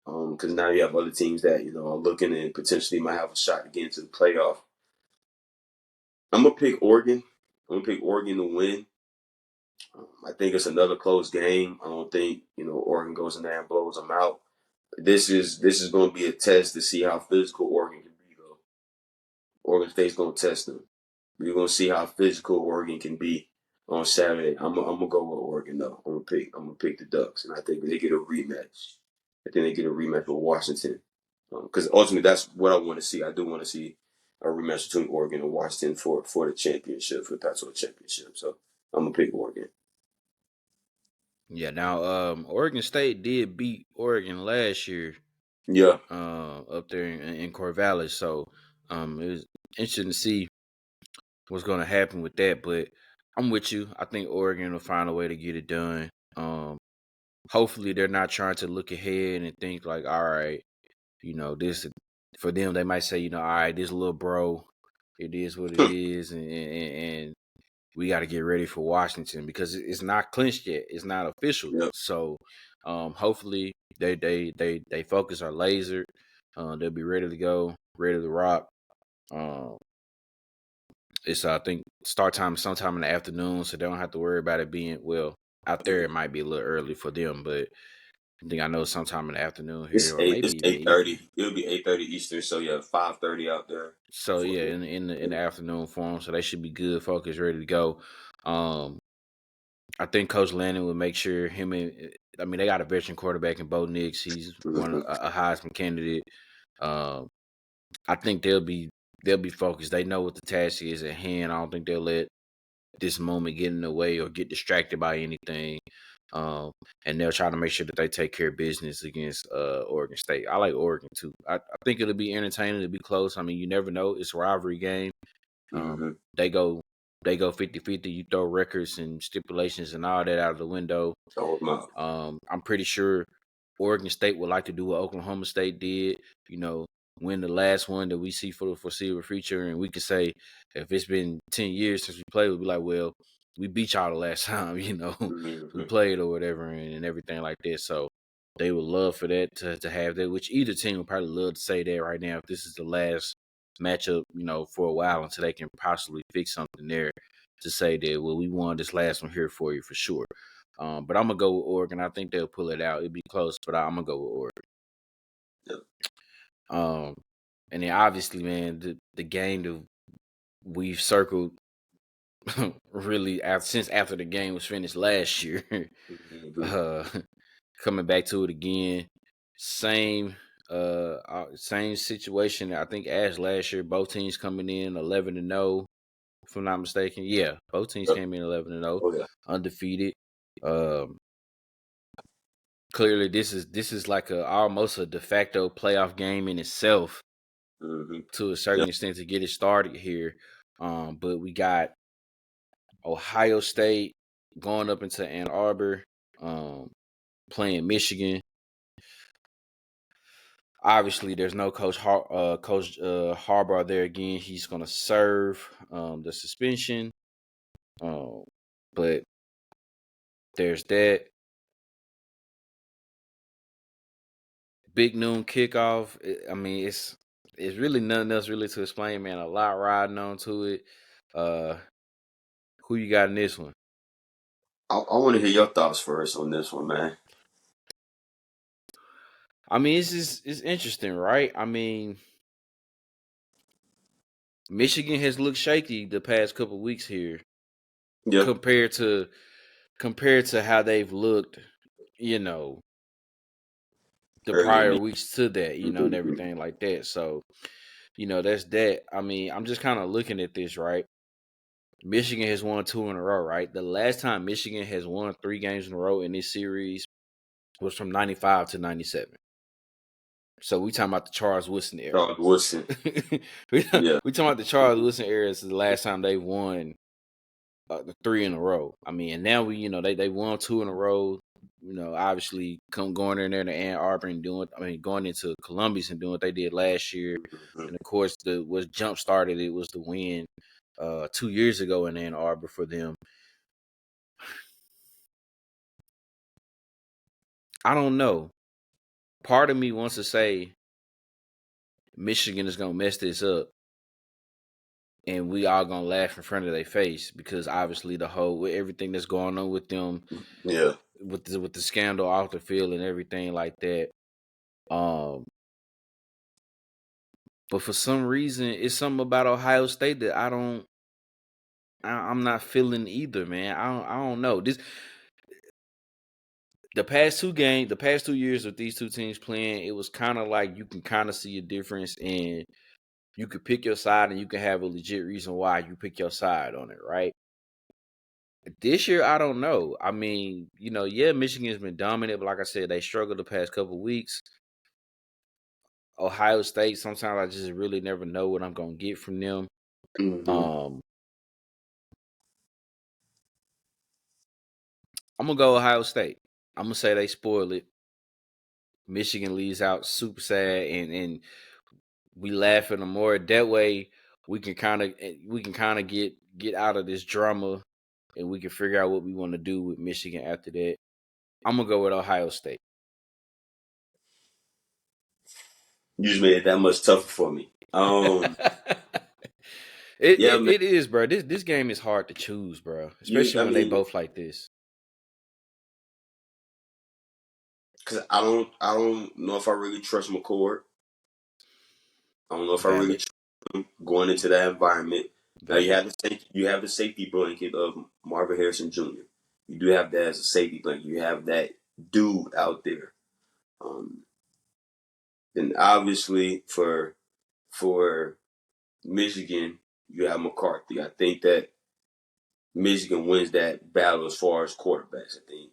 Because now you have other teams that are looking and potentially might have a shot to get into the playoff. I'm gonna pick Oregon. I'm gonna pick Oregon to win. I think it's another close game. I don't think Oregon goes in there and blows them out. This is going to be a test to see how physical Oregon can be, though. Oregon State's going to test them. We're going to see how physical Oregon can be on Saturday. I'm gonna go with Oregon, though. I'm gonna pick the Ducks, and I think they get a rematch. I think they get a rematch with Washington, because ultimately that's what I want to see. I do want to see a rematch between Oregon and Washington for the championship, for the Pac-12 championship. So I'm gonna pick Oregon. Yeah. Now, Oregon State did beat Oregon last year. Yeah. Up there in Corvallis. So, it was interesting to see what's going to happen with that. But I'm with you. I think Oregon will find a way to get it done. Hopefully, they're not trying to look ahead and think like, all right, this for them. They might say, all right, this little bro, it is what it is, and we got to get ready for Washington because it's not clinched yet. It's not official. Yep. So, hopefully they focus, are lasered. They'll be ready to go, ready to rock. It's I think start time sometime in the afternoon, so they don't have to worry about it being out there. It might be a little early for them, but I know sometime in the afternoon It's here, or maybe It's even the evening. 8:30. It'll be 8:30 Eastern. So yeah, 5:30 out there. So yeah, in the afternoon for them, so they should be good, focused, ready to go. I think Coach Lanning will make sure they got a veteran quarterback in Bo Nix. He's a Heisman candidate. I think they'll be focused. They know what the task is at hand. I don't think they'll let this moment get in the way or get distracted by anything. And they'll try to make sure that they take care of business against Oregon State. I like Oregon too. I think it'll be entertaining. It'll be close. I mean, you never know. It's a rivalry game. They go 50-50. You throw records and stipulations and all that out of the window. I'm pretty sure Oregon State would like to do what Oklahoma State did. win the last one that we see for the foreseeable future, and we could say if it's been 10 years since we played, we'll be like, well, we beat y'all the last time, we played or whatever, and everything like that. So they would love for that to have that, which either team would probably love to say that right now if this is the last matchup, for a while until they can possibly fix something there to say that, well, we won this last one here for you for sure. But I'm gonna go with Oregon. I think they'll pull it out. It'd be close, but I'm gonna go with Oregon. Yep. And then obviously, man, the game that we've circled really after the game was finished last year. Coming back to it again, same situation. I think as last year, both teams coming in 11-0, if I'm not mistaken. Yeah, both teams came in 11-0, undefeated. Clearly, this is like almost a de facto playoff game in itself, to a certain extent, to get it started here. But we got Ohio State going up into Ann Arbor, playing Michigan. Obviously, there's no Coach Harbaugh there again. He's going to serve the suspension. But there's that. Big noon kickoff. I mean, it's really nothing else really to explain, man. A lot riding on to it. Who you got in this one? I want to hear your thoughts first on this one, man. I mean, it's interesting, right? I mean, Michigan has looked shaky the past couple of weeks here, compared to how they've looked, the prior weeks to that, and everything like that. So, that's that. I mean, I'm just kind of looking at this, right? Michigan has won 2 in a row, right? The last time Michigan has won 3 games in a row in this series was from 95 to 97. So we talking about the Charles Woodson era. Charles Woodson. we talking about the Charles Woodson era. This is the last time they won 3 in a row. I mean, and now they won 2 in a row. Obviously going in there to Ann Arbor and going into Columbus and doing what they did last year. And of course, what jump started it was the win 2 years ago in Ann Arbor for them. I don't know. Part of me wants to say Michigan is going to mess this up, and we all going to laugh in front of their face because obviously with everything that's going on with them, with the scandal off the field and everything like that. But for some reason, it's something about Ohio State that I'm not feeling either, man. I don't know. The past 2 years of these 2 teams playing, it was kind of like you can kind of see a difference, and you could pick your side and you can have a legit reason why you pick your side on it, right? This year, I don't know. I mean, Michigan's been dominant, but like I said, they struggled the past couple of weeks. Ohio State, sometimes I just really never know what I'm going to get from them. I'm going to go Ohio State. I'm going to say they spoil it. Michigan leaves out super sad, and we laugh at them more. That way, we can kind of get out of this drama, and we can figure out what we want to do with Michigan after that. I'm gonna go with Ohio State. You just made it that much tougher for me. It is, bro. This game is hard to choose, bro. Especially when they both like this. Because I don't know if I really trust McCord. I don't know if I really trust him going into that environment. Now you have the safety blanket of Marvin Harrison Jr. You do have that as a safety blanket. You have that dude out there. Then obviously for Michigan, you have McCarthy. I think that Michigan wins that battle as far as quarterbacks. I think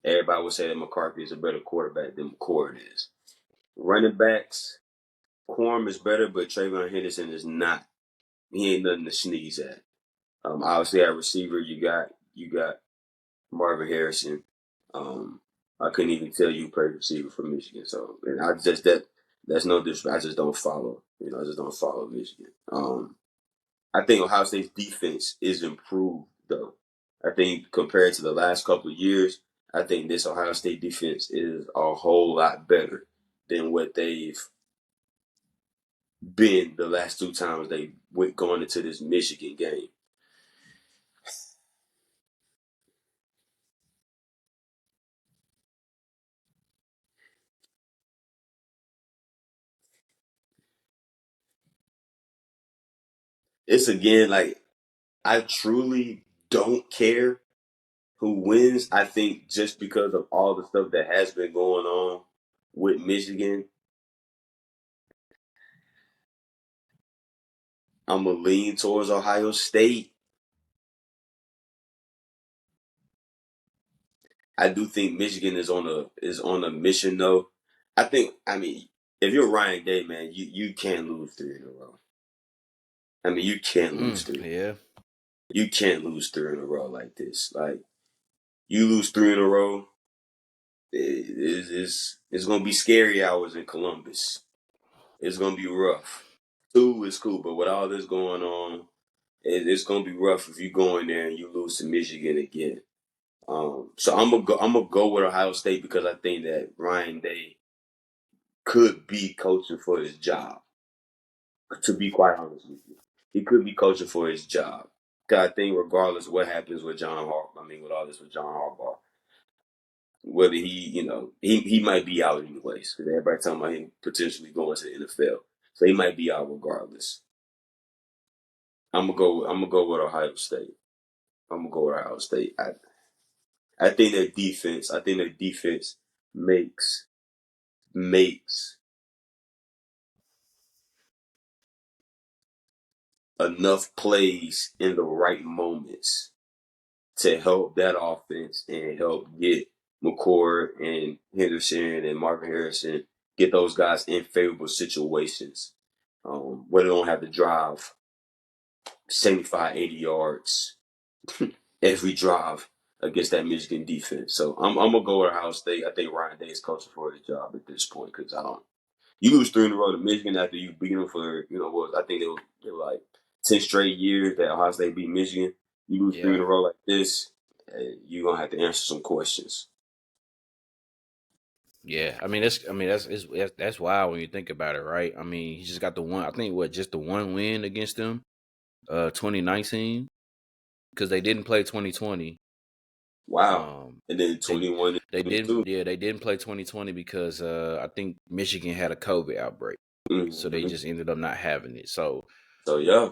everybody would say that McCarthy is a better quarterback than McCord is. Running backs, Quorum is better, but Trayvon Henderson is not. He ain't nothing to sneeze at. Obviously, at receiver, you got Marvin Harrison. I couldn't even tell you played receiver for Michigan. So, and I just That's no disrespect. I just don't follow. I just don't follow Michigan. I think Ohio State's defense is improved though. I think compared to the last couple of years, I think this Ohio State defense is a whole lot better than what they've been the last two times they went going into this Michigan game. It's again like I truly don't care who wins. I think just because of all the stuff that has been going on with Michigan, I'm gonna lean towards Ohio State. I do think Michigan is on a mission though. I mean, if you're Ryan Day, man, you can't lose three in a row. I mean, you can't lose three. Yeah. You can't lose three in a row like this. Like you lose three in a row, it's gonna be scary hours in Columbus. It's gonna be rough. Two is cool, but with all this going on, it's gonna be rough if you go in there and you lose to Michigan again. So I'm gonna go with Ohio State because I think that Ryan Day could be coaching for his job. To be quite honest with you, he could be coaching for his job. 'Cause I think regardless of what happens with John Harbaugh, I mean with all this with John Harbaugh, whether he might be out anyways because everybody talking about him potentially going to the NFL, so he might be out regardless. I'm gonna go with Ohio State. I'm gonna go with Ohio State. I think their defense. I think their defense makes enough plays in the right moments to help that offense and help get McCord and Henderson and Marvin Harrison get those guys in favorable situations where they don't have to drive 75, 80 yards every drive against that Michigan defense. So I'm gonna go with Ohio State. I think Ryan Day is coaching for his job at this point because I don't. You lose three in a row to Michigan after you beat them for what I think they were like 10 straight years that Ohio State beat Michigan. You lose three Yeah. in a row like this, you're gonna have to answer some questions. Yeah. I mean that's wild when you think about it, right? I mean, he just got the one. I think just the one win against them, 2019, because they didn't play 2020. Wow. Um, And then they 21 and they didn't 22. yeah they didn't play 2020 because I think Michigan had a COVID outbreak, so they Mm-hmm. just ended up not having it. So So yeah,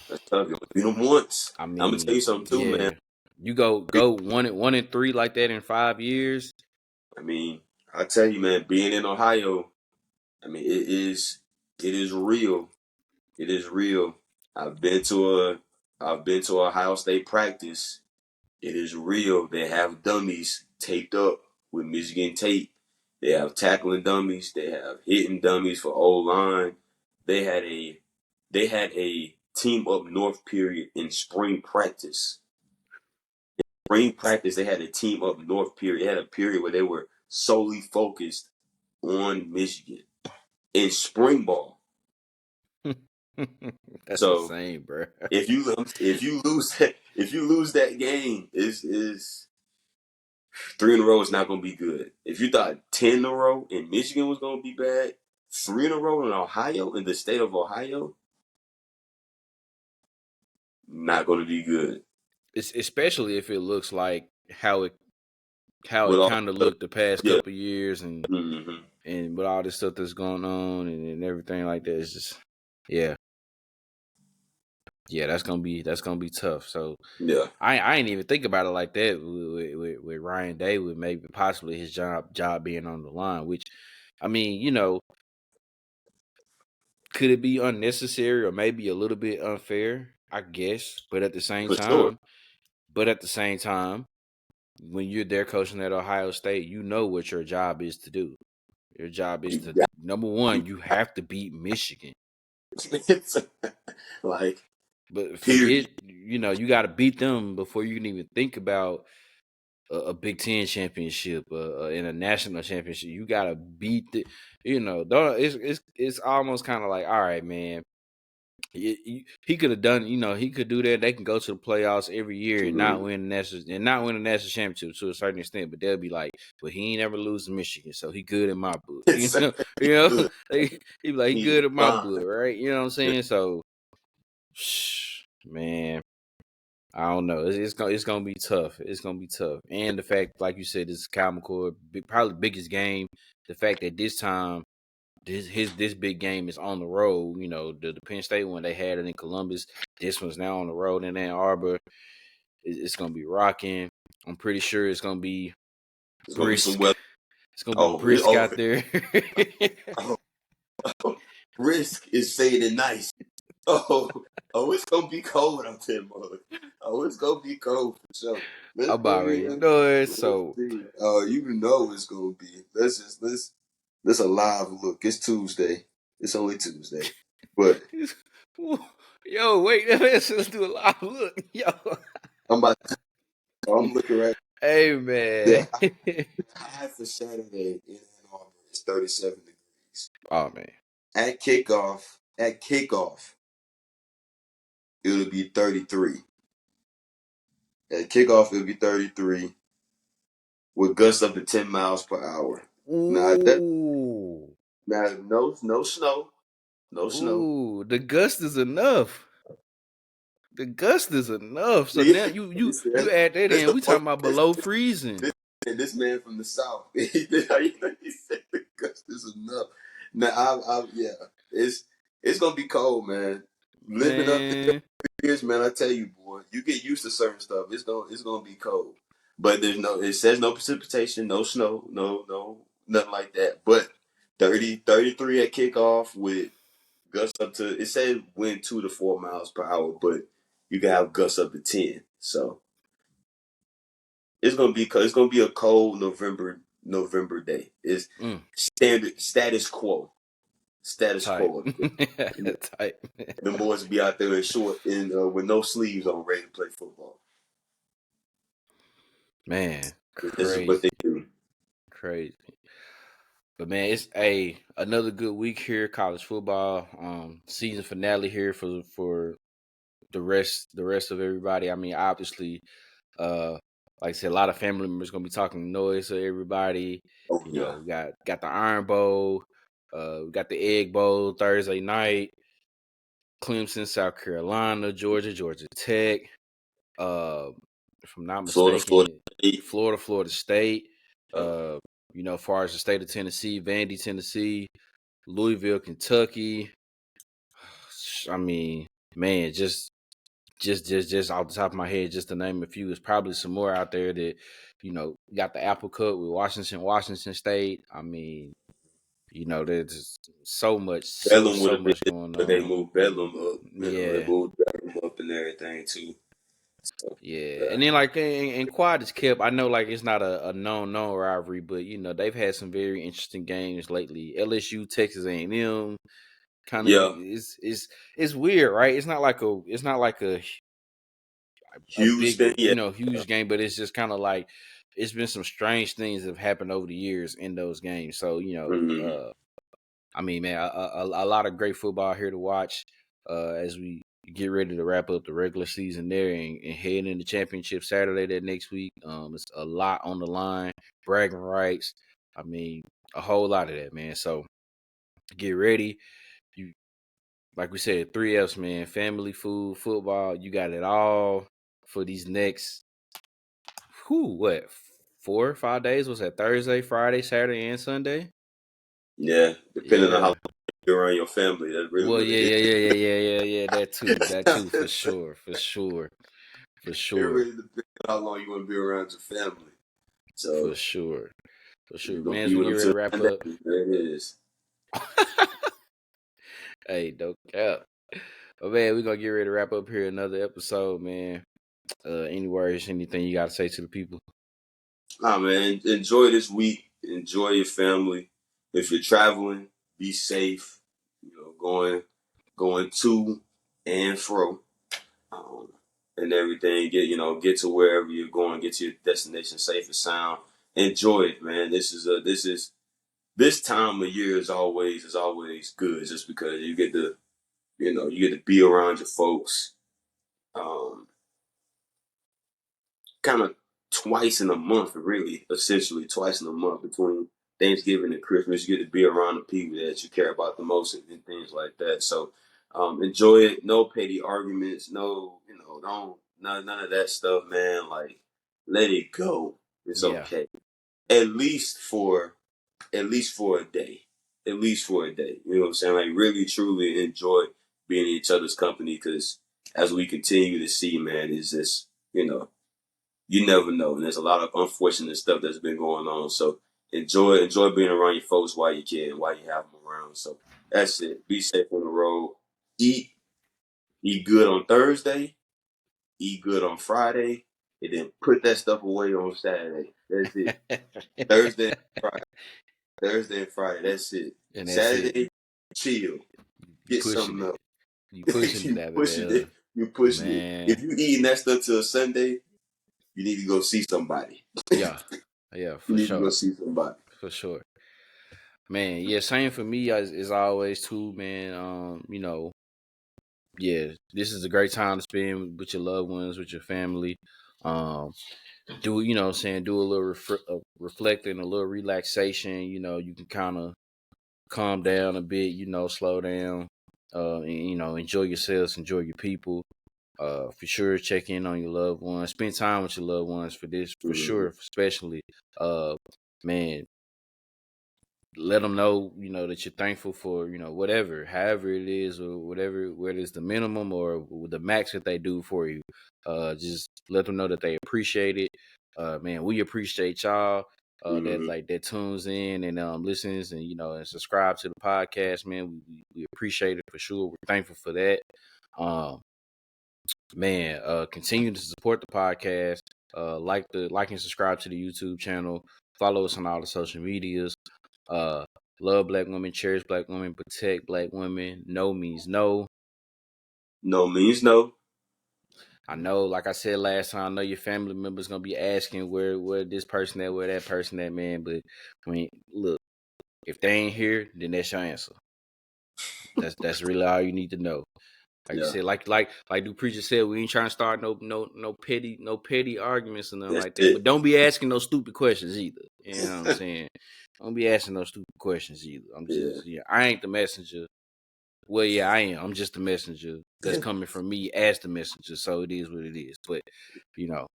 that's tough. You only beat them once. I I'm gonna tell you mean, something too, man. yeah, you go 1-3 like that in 5 years. I mean, I tell you, man, being in Ohio, I mean, it is real. It is real. I've been to a I've been to Ohio State practice. It is real. They have dummies taped up with Michigan tape. They have tackling dummies. They have hitting dummies for O line. They had a they had a team up north period in spring practice. Spring practice, they had a team up north period. They had a period where they were solely focused on Michigan in spring ball. That's So insane, bro. if you lose that game, is three in a row is not going to be good. If you thought 10 in a row in Michigan was going to be bad, three in a row in Ohio, in the state of Ohio, not going to be good. It's especially if it looks like how it With all kind of the looked the past yeah, couple years, and mm-hmm, with all this stuff that's going on and everything like that. It's just yeah. Yeah, that's gonna be tough. So yeah, I ain't even think about it like that with Ryan Day, with maybe possibly his job being on the line. Which, I mean, could it be unnecessary or maybe a little bit unfair? I guess, but at the same for sure. time, when you're there coaching at Ohio State, you know what your job is to do. Your job is You to, got number one, you have to beat Michigan. it's like But period. forget, you got to beat them before you can even think about a Big Ten championship, in a national championship. You gotta beat the, don't, it's almost kind of like, all right, man. He could have done, he could do that. They can go to the playoffs every year and not win the national championship to a certain extent. But they'll be like, "But he ain't ever lose to Michigan, so he good in my book." Good. He be like, "He He's good in my fine. book, right?" You know what I'm saying? So, man, I don't know. It's gonna be tough. It's gonna be tough. And the fact, like you said, this is Kyle McCord, probably the biggest game. The fact that this time this big game is on the road. The Penn State one, they had it in Columbus. This one's now on the road in Ann Arbor. It's gonna be rocking. I'm pretty sure it's gonna be It's gonna be some brisk. weather. It's gonna be brisk out there. Oh, Risk is saying it nice. It's gonna be cold out there, mother. It's gonna be cold for sure. Let's I'm go already here. know it. Let's So, see. You know it's gonna be. Let's a live look. It's Tuesday. It's only Tuesday, but yo, wait, let's do a live look, yo. I'm about. I'm looking right. Hey, man. The high for Saturday in Ann Arbor is 37 degrees. Oh, man. At kickoff, it'll be 33. At kickoff, it'll be 33 with gusts up to 10 miles per hour. Ooh. Now no snow, no snow. Ooh, the gust is enough. The gust is enough. So now Nigga, you add that that's in. the We funny. talking about below freezing. This man from the south, he said the gust is enough. Now, yeah, it's gonna be cold, man. Living up there Man. for years, man. I tell you, boy, you get used to certain stuff. It's gonna be cold, but it says no precipitation, no snow, no nothing like that. But 33 at kickoff with gusts up to, it says wind 2 to 4 miles per hour, but you can have gusts up to 10. So it's gonna be a cold November day. It's standard status Type. quo. Type. The boys be out there in short and with no sleeves on, ready to play football. Man, This is what they crazy. do. Crazy. But man, it's another good week here, college football. Season finale here for the rest of everybody. I mean, obviously, like I said, a lot of family members gonna be talking noise to everybody. Oh yeah, We got the Iron Bowl, we got the Egg Bowl Thursday night, Clemson, South Carolina, Georgia Tech. Uh, if I'm not Florida mistaken, State. Florida State. Uh, As far as the state of Tennessee, Vandy, Tennessee, Louisville, Kentucky. I mean, man, just off the top of my head, just to name a few, there's probably some more out there that, got the Apple Cup with Washington State. I mean, there's so much, Bellum would so have been, much going but they on. moved Bellum up. They Yeah. moved Bellum up and everything too. So, Yeah, yeah. and then like in Quad is kept. I know like it's not a known rivalry, but they've had some very interesting games lately. LSU, Texas A&M, kind of Yeah, it's weird, right? It's not like a huge big thing. Yeah. huge game, but it's just kind of like it's been some strange things that have happened over the years in those games. So Mm-hmm. I mean, man, a lot of great football here to watch as we get ready to wrap up the regular season there and head into championship Saturday that next week. It's a lot on the line, bragging rights. I mean, a whole lot of that, man. So get ready. You like we said, 3 F's, man. Family, food, football. You got it all for these next what 4 or 5 days? Was that Thursday, Friday, Saturday, and Sunday? Yeah, depending on how Yeah. long you're around your family, that's really Well, what yeah, it yeah, is. yeah, yeah, yeah, yeah, yeah. That too, for sure, for sure, for It sure, really depends on how long you want to be around your family. for So sure, for if you're sure. gonna Man, as be we with get them ready till to wrap the up, day, there it is. hey, don't cap. But man, we're gonna get ready to wrap up here another episode, man. Any words, anything you gotta say to the people? Nah, man, enjoy this week. Enjoy your family. If you're traveling, be safe. Going to and fro. Um, and everything. Get to wherever you're going, get to your destination safe and sound. Enjoy it, man. This time of year is always good just because you get to be around your folks. Kind of twice in a month, really, essentially twice in a month between Thanksgiving and Christmas. You get to be around the people that you care about the most and things like that. So enjoy it. No petty arguments. No, don't none of that stuff, man. Like let it go. It's Yeah. okay. At least for at least for a day. At least for a day. You know what I'm saying? Like really truly enjoy being in each other's company because as we continue to see, man, is this, you never know. And there's a lot of unfortunate stuff that's been going on. So enjoy being around your folks while you can, while you have them around. So that's it. Be safe on the road. Eat, eat good on Thursday, eat good on Friday, and then put that stuff away on Saturday. That's it. Thursday and Friday. Thursday and Friday. That's it. And that's it. Saturday, chill. You Get pushing something it. up. You pushing it You out of pushing there. it. You pushing it. Man. If you eating that stuff till Sunday, you need to go see somebody. Yeah. Yeah, You for need to go sure. see somebody. For sure. Man, yeah, same for me as always too, man. Yeah, this is a great time to spend with your loved ones, with your family. Do what I'm saying, do a little reflecting, a little relaxation. You can kind of calm down a bit, slow down, and enjoy yourselves, enjoy your people. For sure, check in on your loved ones, spend time with your loved ones for this, for Mm-hmm. sure, especially. Man, let them know, that you're thankful for, whatever, however it is, or whatever, whether it's the minimum or the max that they do for you. Just let them know that they appreciate it. Man, we appreciate y'all. Mm-hmm. That tunes in and listens and and subscribe to the podcast, man. We appreciate it for sure. We're thankful for that. Um, Man, continue to support the podcast. Like and subscribe to the YouTube channel. Follow us on all the social medias. Uh, love black women, cherish black women, protect black women. No means no. No means no. I know, like I said last time, I know your family members gonna be asking where this person at, where that person at, man. But look, if they ain't here, then that's your answer. That's really all you need to know. Like you Yeah, said, like the preacher said, we ain't trying to start no petty arguments and nothing that's like that. it. But don't be asking no stupid questions either. You know what I'm saying? Don't be asking no stupid questions either. Yeah, I ain't the messenger. Well, yeah, I am. I'm just the messenger that's coming from me as the messenger. So it is what it is. But you know,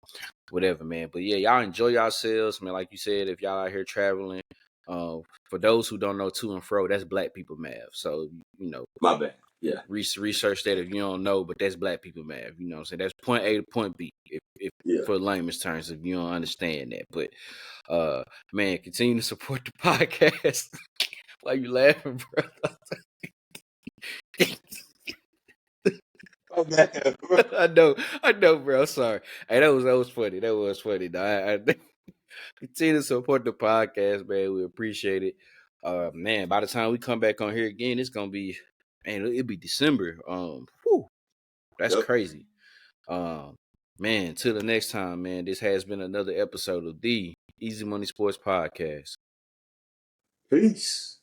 whatever, man. But yeah, y'all enjoy yourselves, man. Like you said, if y'all out here traveling, for those who don't know to and fro, that's black people math. So my bad. Yeah, research that if you don't know, but that's black people math. You know what I'm saying? That's point A to point B. If yeah. for layman's terms, if you don't understand that. But man, continue to support the podcast. Why you laughing, bro? My bad, bro. I know, bro. I'm sorry. Hey, that was funny. That was funny. I continue to support the podcast, man. We appreciate it. Man, by the time we come back on here again, it's gonna be, man, it'll be December. Whew, that's Yep. crazy. Um, Man, till the next time, man. This has been another episode of the Easy Money Sports Podcast. Peace.